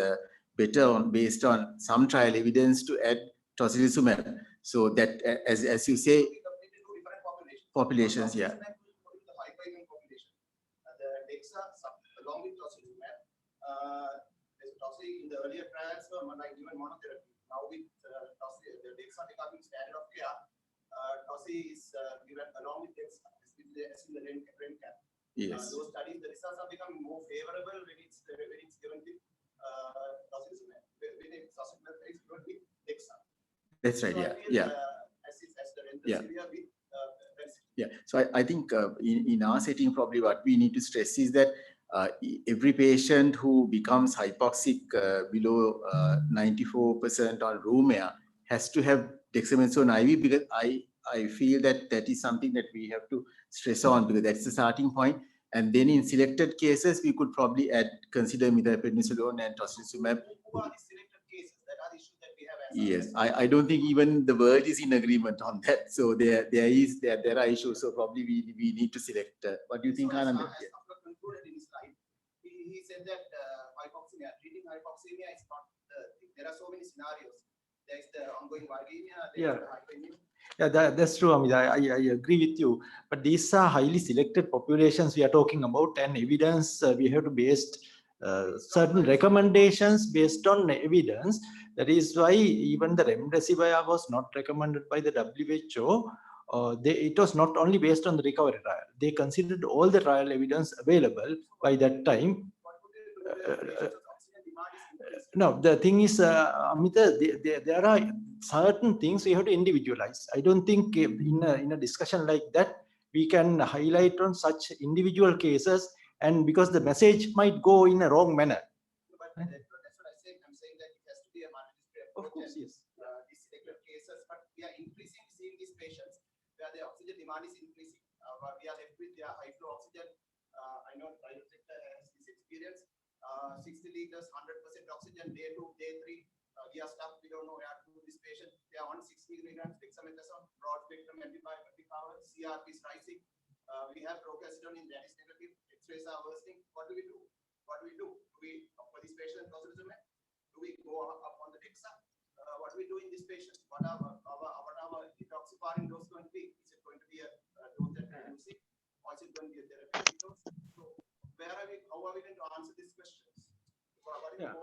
better based on some trial evidence to add Tocilizumab. So that, as you say, populations, yeah. Along with Tocilizumab, in the earlier trials were like given monotherapy. Now with the Dexa becoming standard of care, Toci is given along with Dexa in the REMCAP. Yes. Those studies, the results are becoming more favorable when it's given with Tocilizumab. When it's Tocilizumab is given with Dexa. That's right. So Yeah. As the Remdesivir with yeah. So I think in our setting, probably what we need to stress is that every patient who becomes hypoxic below 94% on room air has to have dexamethasone IV, because I feel that is something that we have to stress on, because that's the starting point. And then in selected cases, we could probably consider methylprednisolone and Tocilizumab. Who are the selected cases? That are the issues that we have. Yes, I don't think even the world is in agreement on that. So there are issues. So probably we need to select. What do you think, Anand? Concluded in his slide, he said that hypoxemia is not the thing. There are so many scenarios. There is the ongoing viremia, there Yeah. is the hyperemia. Yeah, that's true, Amit. I agree with you. But these are highly selected populations we are talking about, and evidence we have to base certain recommendations based on evidence. That is why even the Remdesivir was not recommended by the WHO. It was not only based on the recovery trial. They considered all the trial evidence available by that time. No, the thing is, Amita, there are certain things we have to individualize. I don't think in a discussion like that, we can highlight on such individual cases, and because the message might go in a wrong manner. But that's what I said. I'm saying that it has to be a multidisciplinary approach. Of course, and, yes. These selected cases, but we are increasingly seeing these patients where the oxygen demand is increasing. We are left with their high flow oxygen. I know private sector has this experience. 60 liters, 100% oxygen, day 2, day 3. We are stuck. We don't know where to do this patient. They are on 60 milligrams dexamethasone, broad spectrum antibiotic power, CRP is rising. We have procalcitonin that is negative. X-rays are worsening. What do we do? What do we do? Do we, for this patient, Tocilizumab? Do we go up on the DEXA? What do we do in this patient? What are our detoxifying dose going to be? Is it going to be a dose that we use it? Or is it going to be a therapeutic dose? So where are we? How are we going to answer these questions? Yeah,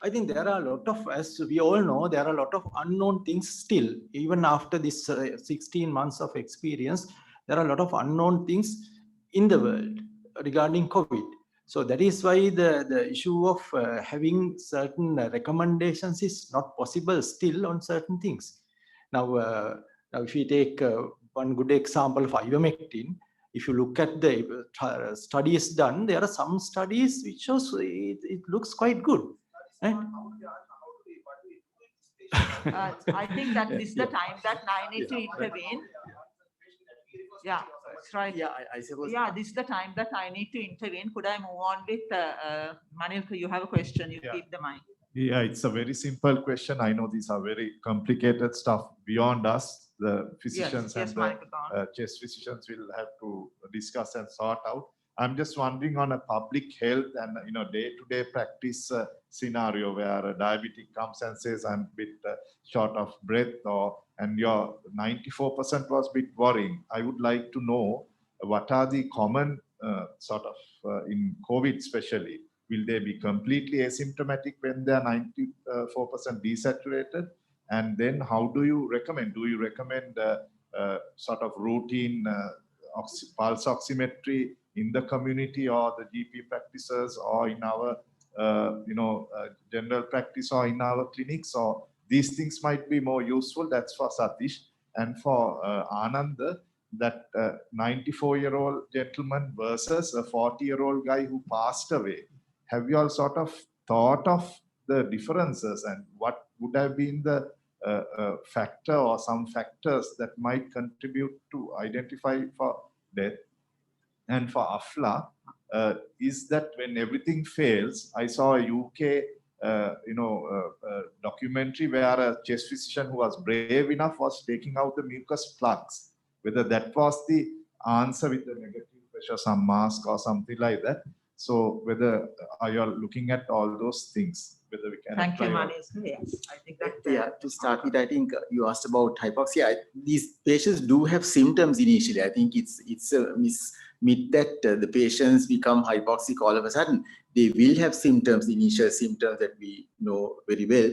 I think there are a lot of, as we all know, there are a lot of unknown things still. Even after this 16 months of experience, there are a lot of unknown things in the world regarding COVID. So that is why the issue of having certain recommendations is not possible still on certain things. Now if we take one good example of Ivermectin, if you look at the studies done, there are some studies which shows it looks quite good. Right? I think that this is the time that I need to intervene. Yeah, that's right. Yeah, I suppose. Yeah, this is the time that I need to intervene. Could I move on with Manilka? You have a question. You keep the mic. Yeah, it's a very simple question. I know these are very complicated stuff beyond us. The physicians and the chest physicians will have to discuss and sort out. I'm just wondering on a public health and day-to-day practice scenario where a diabetic comes and says I'm a bit short of breath, and your 94% was a bit worrying. I would like to know what are the common in COVID especially. Will they be completely asymptomatic when they are 94% desaturated? And then how do you recommend? Do you recommend sort of routine pulse oximetry in the community or the GP practices or in our general practice or in our clinics? Or these things might be more useful. That's for Satish. And for Ananda, that 94-year-old gentleman versus a 40-year-old guy who passed away. Have you all sort of thought of the differences and what would have been the factor or some factors that might contribute to identify for death? And for Afla, is that when everything fails, I saw a UK documentary where a chest physician who was brave enough was taking out the mucus plugs. Whether that was the answer with the negative pressure, some mask or something like that. So whether are you looking at all those things? Whether we can. Thank you, Manish. Yes, I think that. Yeah, to start with, I think you asked about hypoxia. These patients do have symptoms initially. I think it's a myth that the patients become hypoxic all of a sudden. They will have symptoms, initial symptoms that we know very well.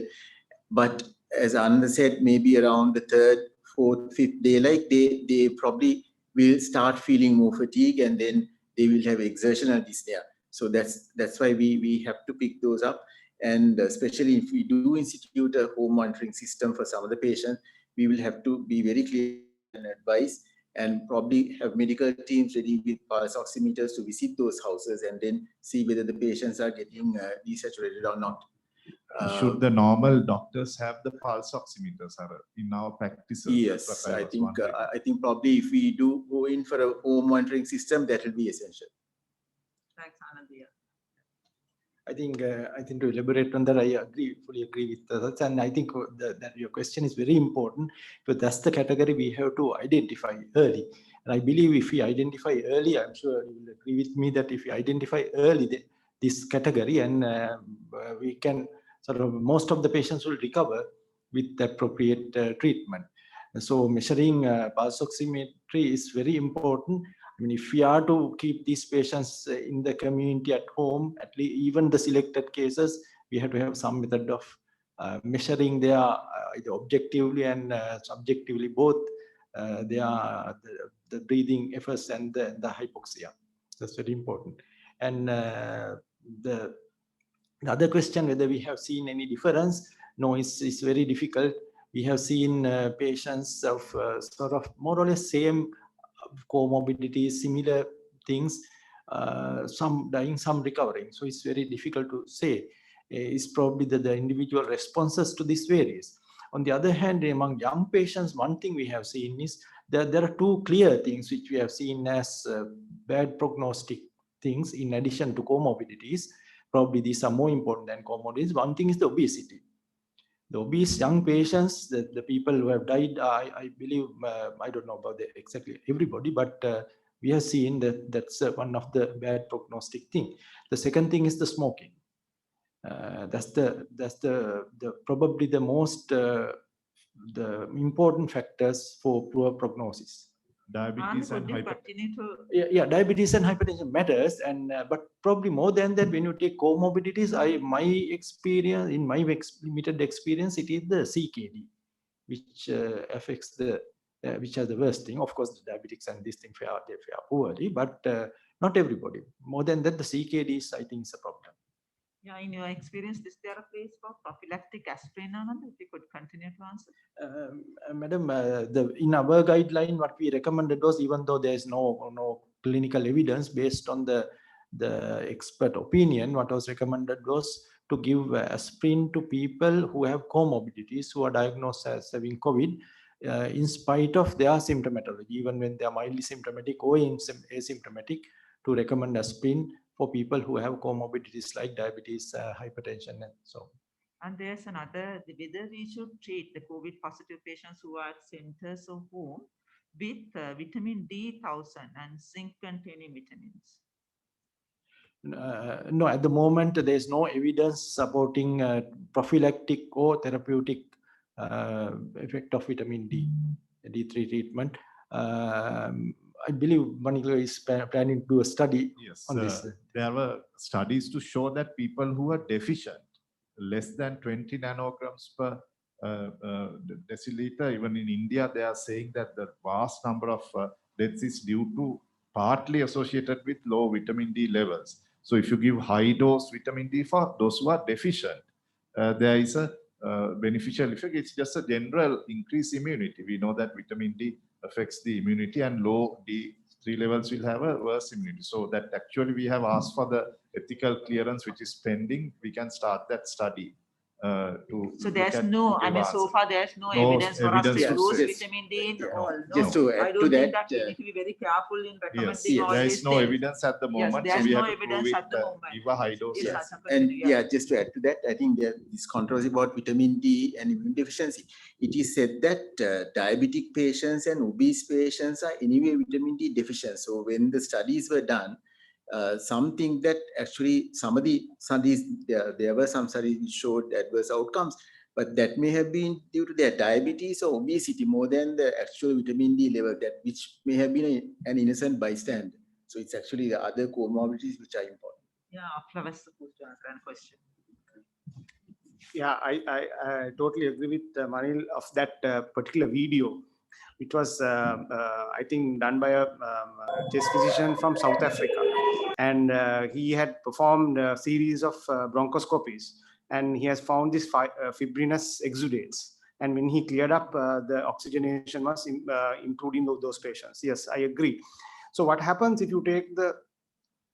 But as Ananda said, maybe around the 3rd, 4th, 5th day, like they probably will start feeling more fatigue, and then they will have exertional dyspnea. So that's why we have to pick those up. And especially if we do institute a home monitoring system for some of the patients, we will have to be very clear and advise, and probably have medical teams ready with pulse oximeters to visit those houses and then see whether the patients are getting desaturated or not. Should the normal doctors have the pulse oximeters in our practices? Yes, I think probably if we do go in for a home monitoring system, that will be essential. Thanks, Anandia. I think to elaborate on that, I fully agree with that. And I think that your question is very important, because that's the category we have to identify early. And I believe if we identify early, I'm sure you will agree with me that if we identify early, this category, and we can sort of, most of the patients will recover with the appropriate treatment. So measuring pulse oximetry is very important. I mean, if we are to keep these patients in the community at home, at least even the selected cases, we have to have some method of measuring their either objectively and subjectively both the breathing efforts and the hypoxia. That's very important. And the other question, whether we have seen any difference, no, it's very difficult. We have seen patients of sort of more or less same comorbidities, similar things, some dying, some recovering. So it's very difficult to say. It's probably that the individual responses to this varies. On the other hand, among young patients, one thing we have seen is that there are two clear things which we have seen as bad prognostic things in addition to comorbidities. Probably these are more important than comorbidities. One thing is the obesity. The obese young patients, the people who have died, I believe, I don't know about exactly everybody, but we have seen that that's one of the bad prognostic thing. The second thing is the smoking. That's probably the most the important factors for poor prognosis. Diabetes and hypertension. Diabetes and hypertension matters, and but probably more than that, when you take comorbidities, my experience, in my limited experience, it is the CKD, which affects the which are the worst thing. Of course, the diabetics and these things fare poorly, but not everybody. More than that, the CKD is, I think, is a problem. Yeah, in your experience, is there a place for prophylactic aspirin? If you could continue to answer. Madam, in our guideline, what we recommended was, even though there is no clinical evidence based on the expert opinion, what was recommended was to give aspirin to people who have comorbidities, who are diagnosed as having COVID, in spite of their symptomatology, even when they are mildly symptomatic or asymptomatic, to recommend aspirin for people who have comorbidities like diabetes, hypertension, and so on. And there's another, whether we should treat the COVID positive patients who are at centers of home with vitamin D1000 and zinc containing vitamins. No, at the moment, there's no evidence supporting prophylactic or therapeutic effect of vitamin D3 treatment. I believe Monoclonal is planning to do a study on this. There were studies to show that people who are deficient, less than 20 nanograms per deciliter, even in India, they are saying that the vast number of deaths is due to partly associated with low vitamin D levels. So if you give high dose vitamin D for those who are deficient, there is a beneficial effect. It's just a general increased immunity. We know that vitamin D affects the immunity, and low D3 levels will have a worse immunity. So that actually we have asked for the ethical clearance, which is pending. We can start that study. So there's no, I mean, so far there's no evidence for us to use vitamin D. Just to add to that, we need to be very careful in recommending yes, there is no evidence at the moment. Yes, there's no evidence at the moment. Give a high dose. Yes. And just to add to that, I think there is controversy about vitamin D and immune deficiency. It is said that diabetic patients and obese patients are anyway vitamin D deficient. So when the studies were done, something that actually some of the studies, there were some studies which showed adverse outcomes, but that may have been due to their diabetes or obesity more than the actual vitamin D level, that which may have been an innocent bystander. So it's actually the other comorbidities which are important. Yeah, Afla was supposed to answer a question. Yeah, I totally agree with Manil of that particular video. It was, I think, done by a chest physician from South Africa. And he had performed a series of bronchoscopies, and he has found this fibrinous exudates. And when he cleared up, the oxygenation was improved in those patients. Yes, I agree. So what happens if you take the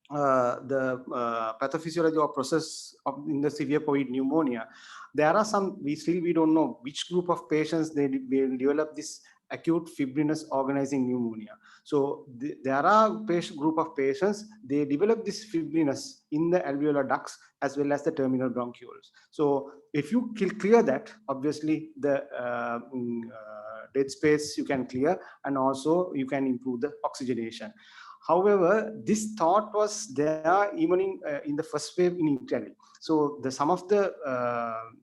pathophysiology or process in the severe COVID pneumonia? There are some, we don't know which group of patients they will develop this acute fibrinous organizing pneumonia. So there are group of patients, they develop this fibrinous in the alveolar ducts as well as the terminal bronchioles. So if you clear that, obviously the dead space you can clear, and also you can improve the oxygenation. However, this thought was there even in the first wave in Italy. So some of the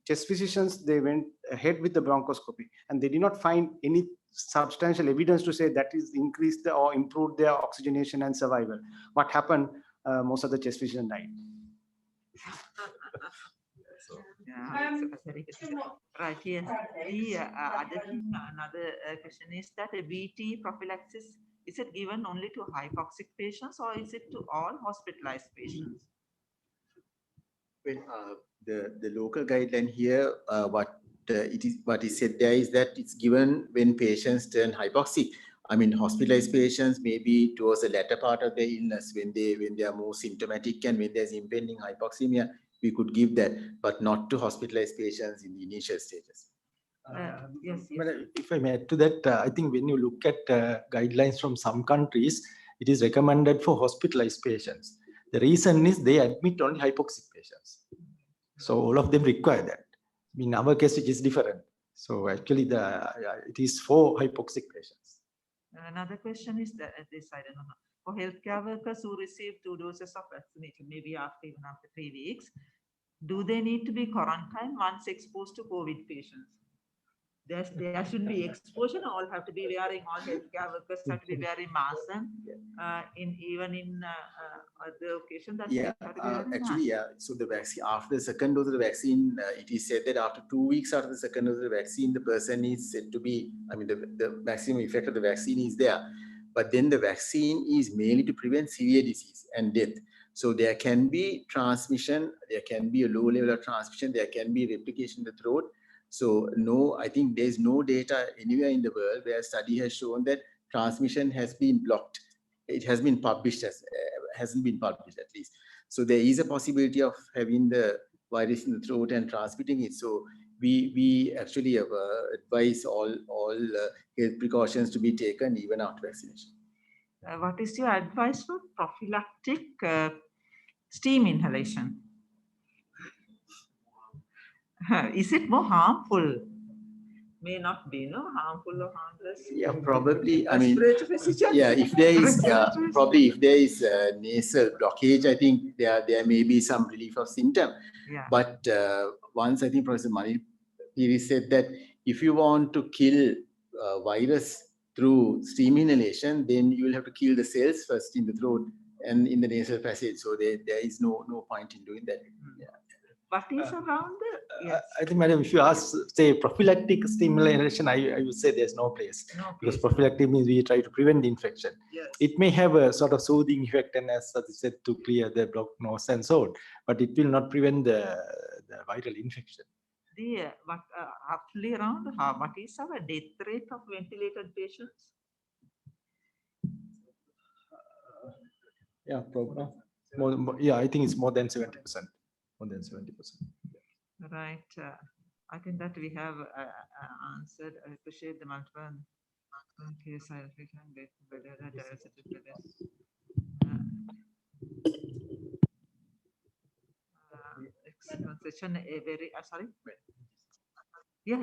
chest physicians, they went ahead with the bronchoscopy and they did not find any substantial evidence to say that is increased or improved their oxygenation and survival. What happened? Most of the chest physicians died. Yeah, it's very good. Right, yes. The other thing, another question is that a VT prophylaxis, is it given only to hypoxic patients or is it to all hospitalized patients? Well, the local guideline here, what is said there is that it's given when patients turn hypoxic. I mean, hospitalized patients maybe towards the latter part of their illness when they are more symptomatic and when there's impending hypoxemia, we could give that, but not to hospitalized patients in the initial stages. Yes. If I may add to that, I think when you look at guidelines from some countries, it is recommended for hospitalized patients. The reason is they admit only hypoxic patients. So all of them require that. In our case, it is different. So actually, it is for hypoxic patients. Another question is that this, I don't know, for healthcare workers who receive 2 doses of vaccination, maybe even after 3 weeks, do they need to be quarantined once exposed to COVID patients? There should be exposure. All have to be wearing. All healthcare workers have to be wearing masks, and even in other occasions that actually, yeah. So the vaccine, after the second dose of the vaccine, it is said that after 2 weeks after the second dose of the vaccine, the person is said to be. I mean, the maximum effect of the vaccine is there, but then the vaccine is mainly to prevent severe disease and death. So there can be transmission. There can be a low level of transmission. There can be replication in the throat. So no, I think there's no data anywhere in the world where a study has shown that transmission has been blocked. It has been published as hasn't been published at least. So there is a possibility of having the virus in the throat and transmitting it. So we actually have advise all health precautions to be taken even after vaccination. What is your advice for prophylactic steam inhalation? Is it more harmful? May not be, no, harmful or harmless. Yeah, probably. I mean, yeah, if there is probably if there is nasal blockage, I think there may be some relief of symptom. Yeah. But once I think Professor Manipiri said that if you want to kill virus through steam inhalation, then you will have to kill the cells first in the throat and in the nasal passage. So there is no point in doing that. Yeah. What is around the? Yes. I think, madam, if you ask, say, prophylactic stimulation, I would say there's no place. Because prophylactic means we try to prevent the infection. Yes. It may have a sort of soothing effect and as I said, to clear the blocked nose and so on, but it will not prevent the viral infection. What roughly around what is our death rate of ventilated patients? Yeah, probably. Yeah, I think it's more than 70%. More than 70%. Right. I think that we have answered. I appreciate the multiple case side effects and session a very sorry. Yes.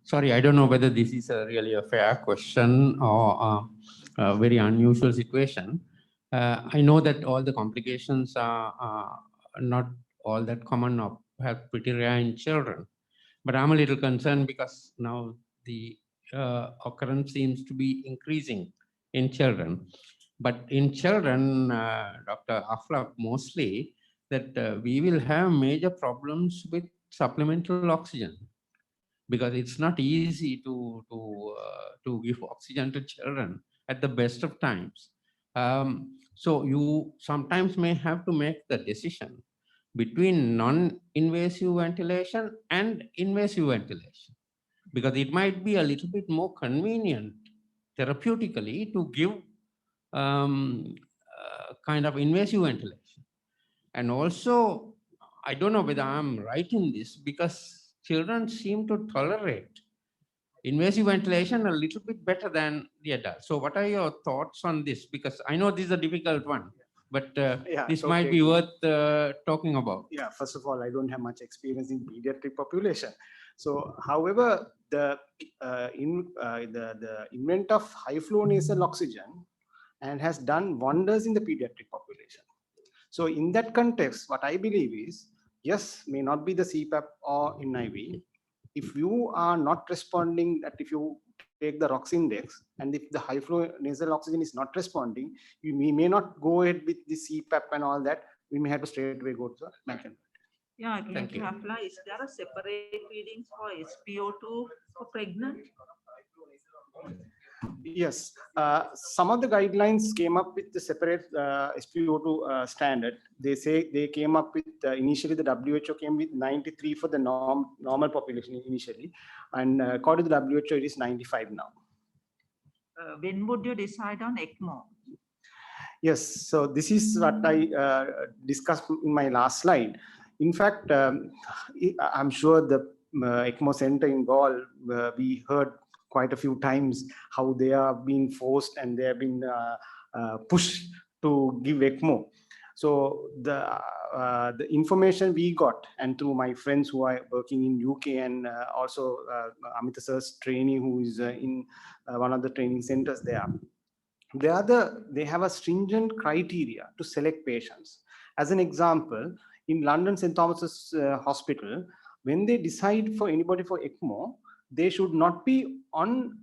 Sorry, I don't know whether this is really a fair question or a very unusual situation. I know that all the complications are not all that common or have pretty rare in children, but I'm a little concerned because now the occurrence seems to be increasing in children. But in children, Dr. Aflaq, mostly that we will have major problems with supplemental oxygen because it's not easy to give oxygen to children at the best of times. So you sometimes may have to make the decision between non-invasive ventilation and invasive ventilation, because it might be a little bit more convenient therapeutically to give kind of invasive ventilation. And also, I don't know whether I'm right in this, because children seem to tolerate invasive ventilation a little bit better than the adults. So what are your thoughts on this? Because I know this is a difficult one, but this might be worth talking about. Yeah, first of all, I don't have much experience in pediatric population. So, however, the invent of high flow nasal oxygen and has done wonders in the pediatric population. So in that context, what I believe is, yes, may not be the CPAP or NIV. If you are not responding, that if you take the ROX index, and if the high flow nasal oxygen is not responding, we may not go ahead with the CPAP and all that. We may have to straight away go to the Macan. Yeah, Thank you. is there a separate readings for SpO2 for pregnant? Yes, some of the guidelines came up with the separate SpO2 standard. They say they came up with initially the WHO came with 93 for the normal population initially, and according to the WHO it is 95 now. When would you decide on ECMO? Yes, so this is what I discussed in my last slide. In fact, I'm sure the ECMO center in Gaul, we heard quite a few times how they are being forced and they have been pushed to give ECMO. So the information we got, and through my friends who are working in UK, and also Amita sir's trainee who is in one of the training centers there, they have a stringent criteria to select patients. As an example, in London St. Thomas's Hospital, when they decide for anybody for ECMO, they should not be on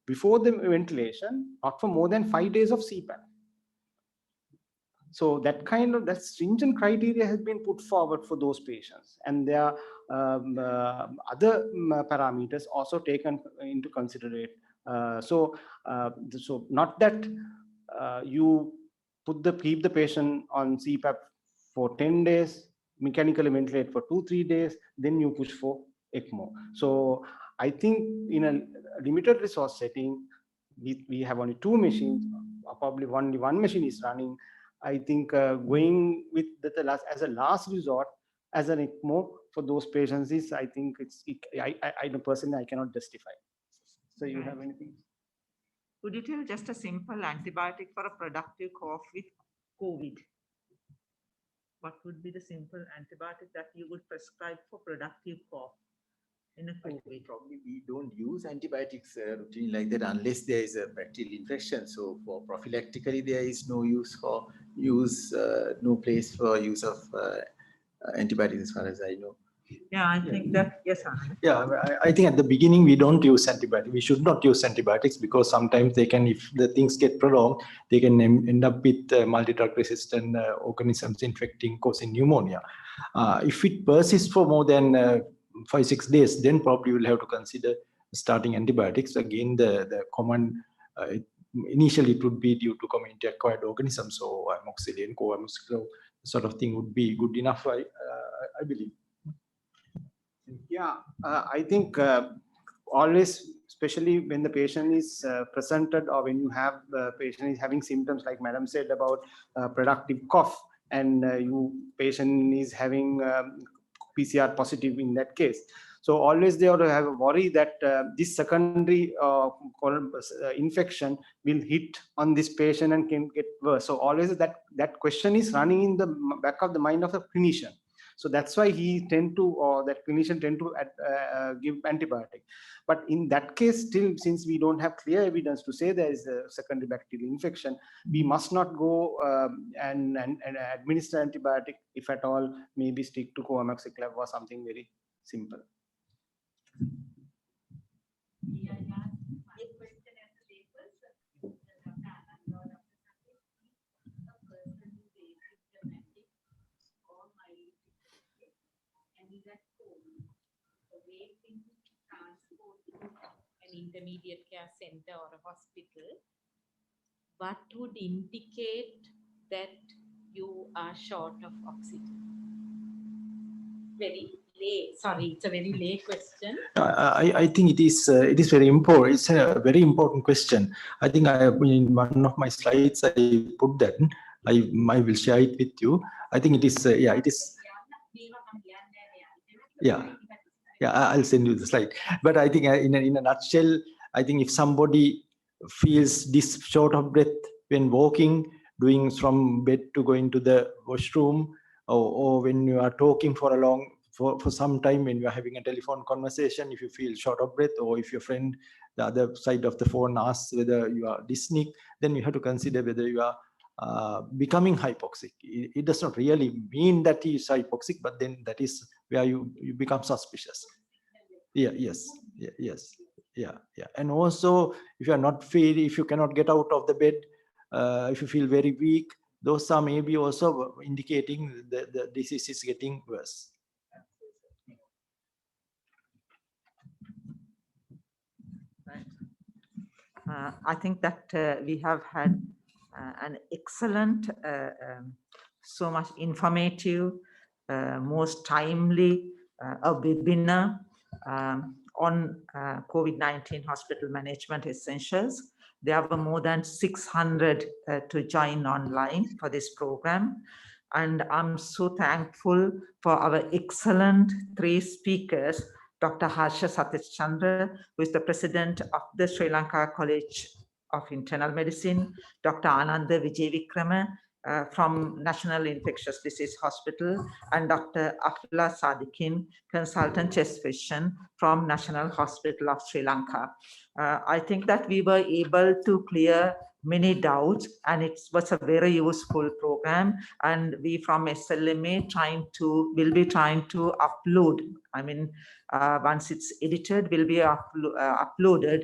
before the ventilation, not for more than 5 days of CPAP. So that stringent criteria has been put forward for those patients, and there are other parameters also taken into consideration. So not that you keep the patient on CPAP for 10 days, mechanically ventilate for 2-3 days, then you push for ECMO. So I think in a limited resource setting, we have only 2 machines, probably only 1 machine is running. I think going with that as a last resort as an ECMO for those patients is, I think I personally I cannot justify. So you have anything? Could you tell just a simple antibiotic for a productive cough with COVID? What would be the simple antibiotic that you would prescribe for productive cough in a COVID? Probably we don't use antibiotics routinely like that unless there is a bacterial infection. So for prophylactically, there is no no place for use of antibiotics as far as I know. Yeah, I think that, yes, Anand. Yeah, I think at the beginning we don't use antibiotics. We should not use antibiotics because sometimes they can, if the things get prolonged, they can end up with multi-drug resistant organisms infecting, causing pneumonia. If it persists for more than 5-6 days, then probably we'll have to consider starting antibiotics. Again, the common, initially it would be due to community acquired organisms, so amoxicillin, co-amoxicillin sort of thing would be good enough, I believe. Yeah, I think always, especially when the patient is presented, or when you have the patient is having symptoms like Madam said about productive cough, and patient is having PCR positive in that case. So always they ought to have a worry that this secondary infection will hit on this patient and can get worse. So always that question is running in the back of the mind of the clinician. So that's why that clinician tend to give antibiotic. But in that case, still, since we don't have clear evidence to say there is a secondary bacterial infection, we must not go and administer antibiotic. If at all, maybe stick to co-amoxicillin or something very simple. An intermediate care center or a hospital, what would indicate that you are short of oxygen? Very lay. Sorry, it's a very lay question. I think it is very important. It's a very important question. I think in one of my slides I put that. I will share it with you. I think it is it is. Yeah, I'll send you the slide. But I think in a nutshell, I think if somebody feels this short of breath when walking, doing from bed to going to the washroom, or when you are talking for for some time when you are having a telephone conversation, if you feel short of breath, or if your friend, the other side of the phone, asks whether you are dyspneic, then you have to consider whether you are becoming hypoxic. It does not really mean that he is hypoxic, but then that is where you become suspicious. Yeah, yes, yeah, yes, yeah. And also, if you are not feeling, if you cannot get out of the bed, if you feel very weak, those are maybe also indicating the disease is getting worse. I think that we have had an excellent, so much informative, most timely webinar on COVID-19 hospital management essentials. There were more than 600 to join online for this program. And I'm so thankful for our excellent 3 speakers, Dr. Harsha Satish Chandra, who is the president of the Sri Lanka College of Internal Medicine, Dr. Ananda Vijayvikrama from National Infectious Disease Hospital, and Dr. Afla Sadikin, consultant chest physician from National Hospital of Sri Lanka. I think that we were able to clear many doubts, and it was a very useful program. And we from SLMA will be trying to upload. I mean, once it's edited, will be uploaded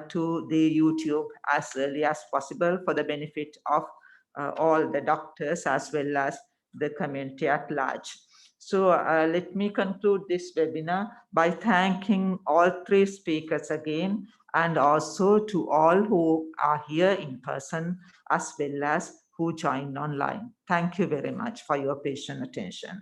to the YouTube as early as possible for the benefit of all the doctors as well as the community at large. So let me conclude this webinar by thanking all 3 speakers again, and also to all who are here in person as well as who joined online. Thank you very much for your patient attention.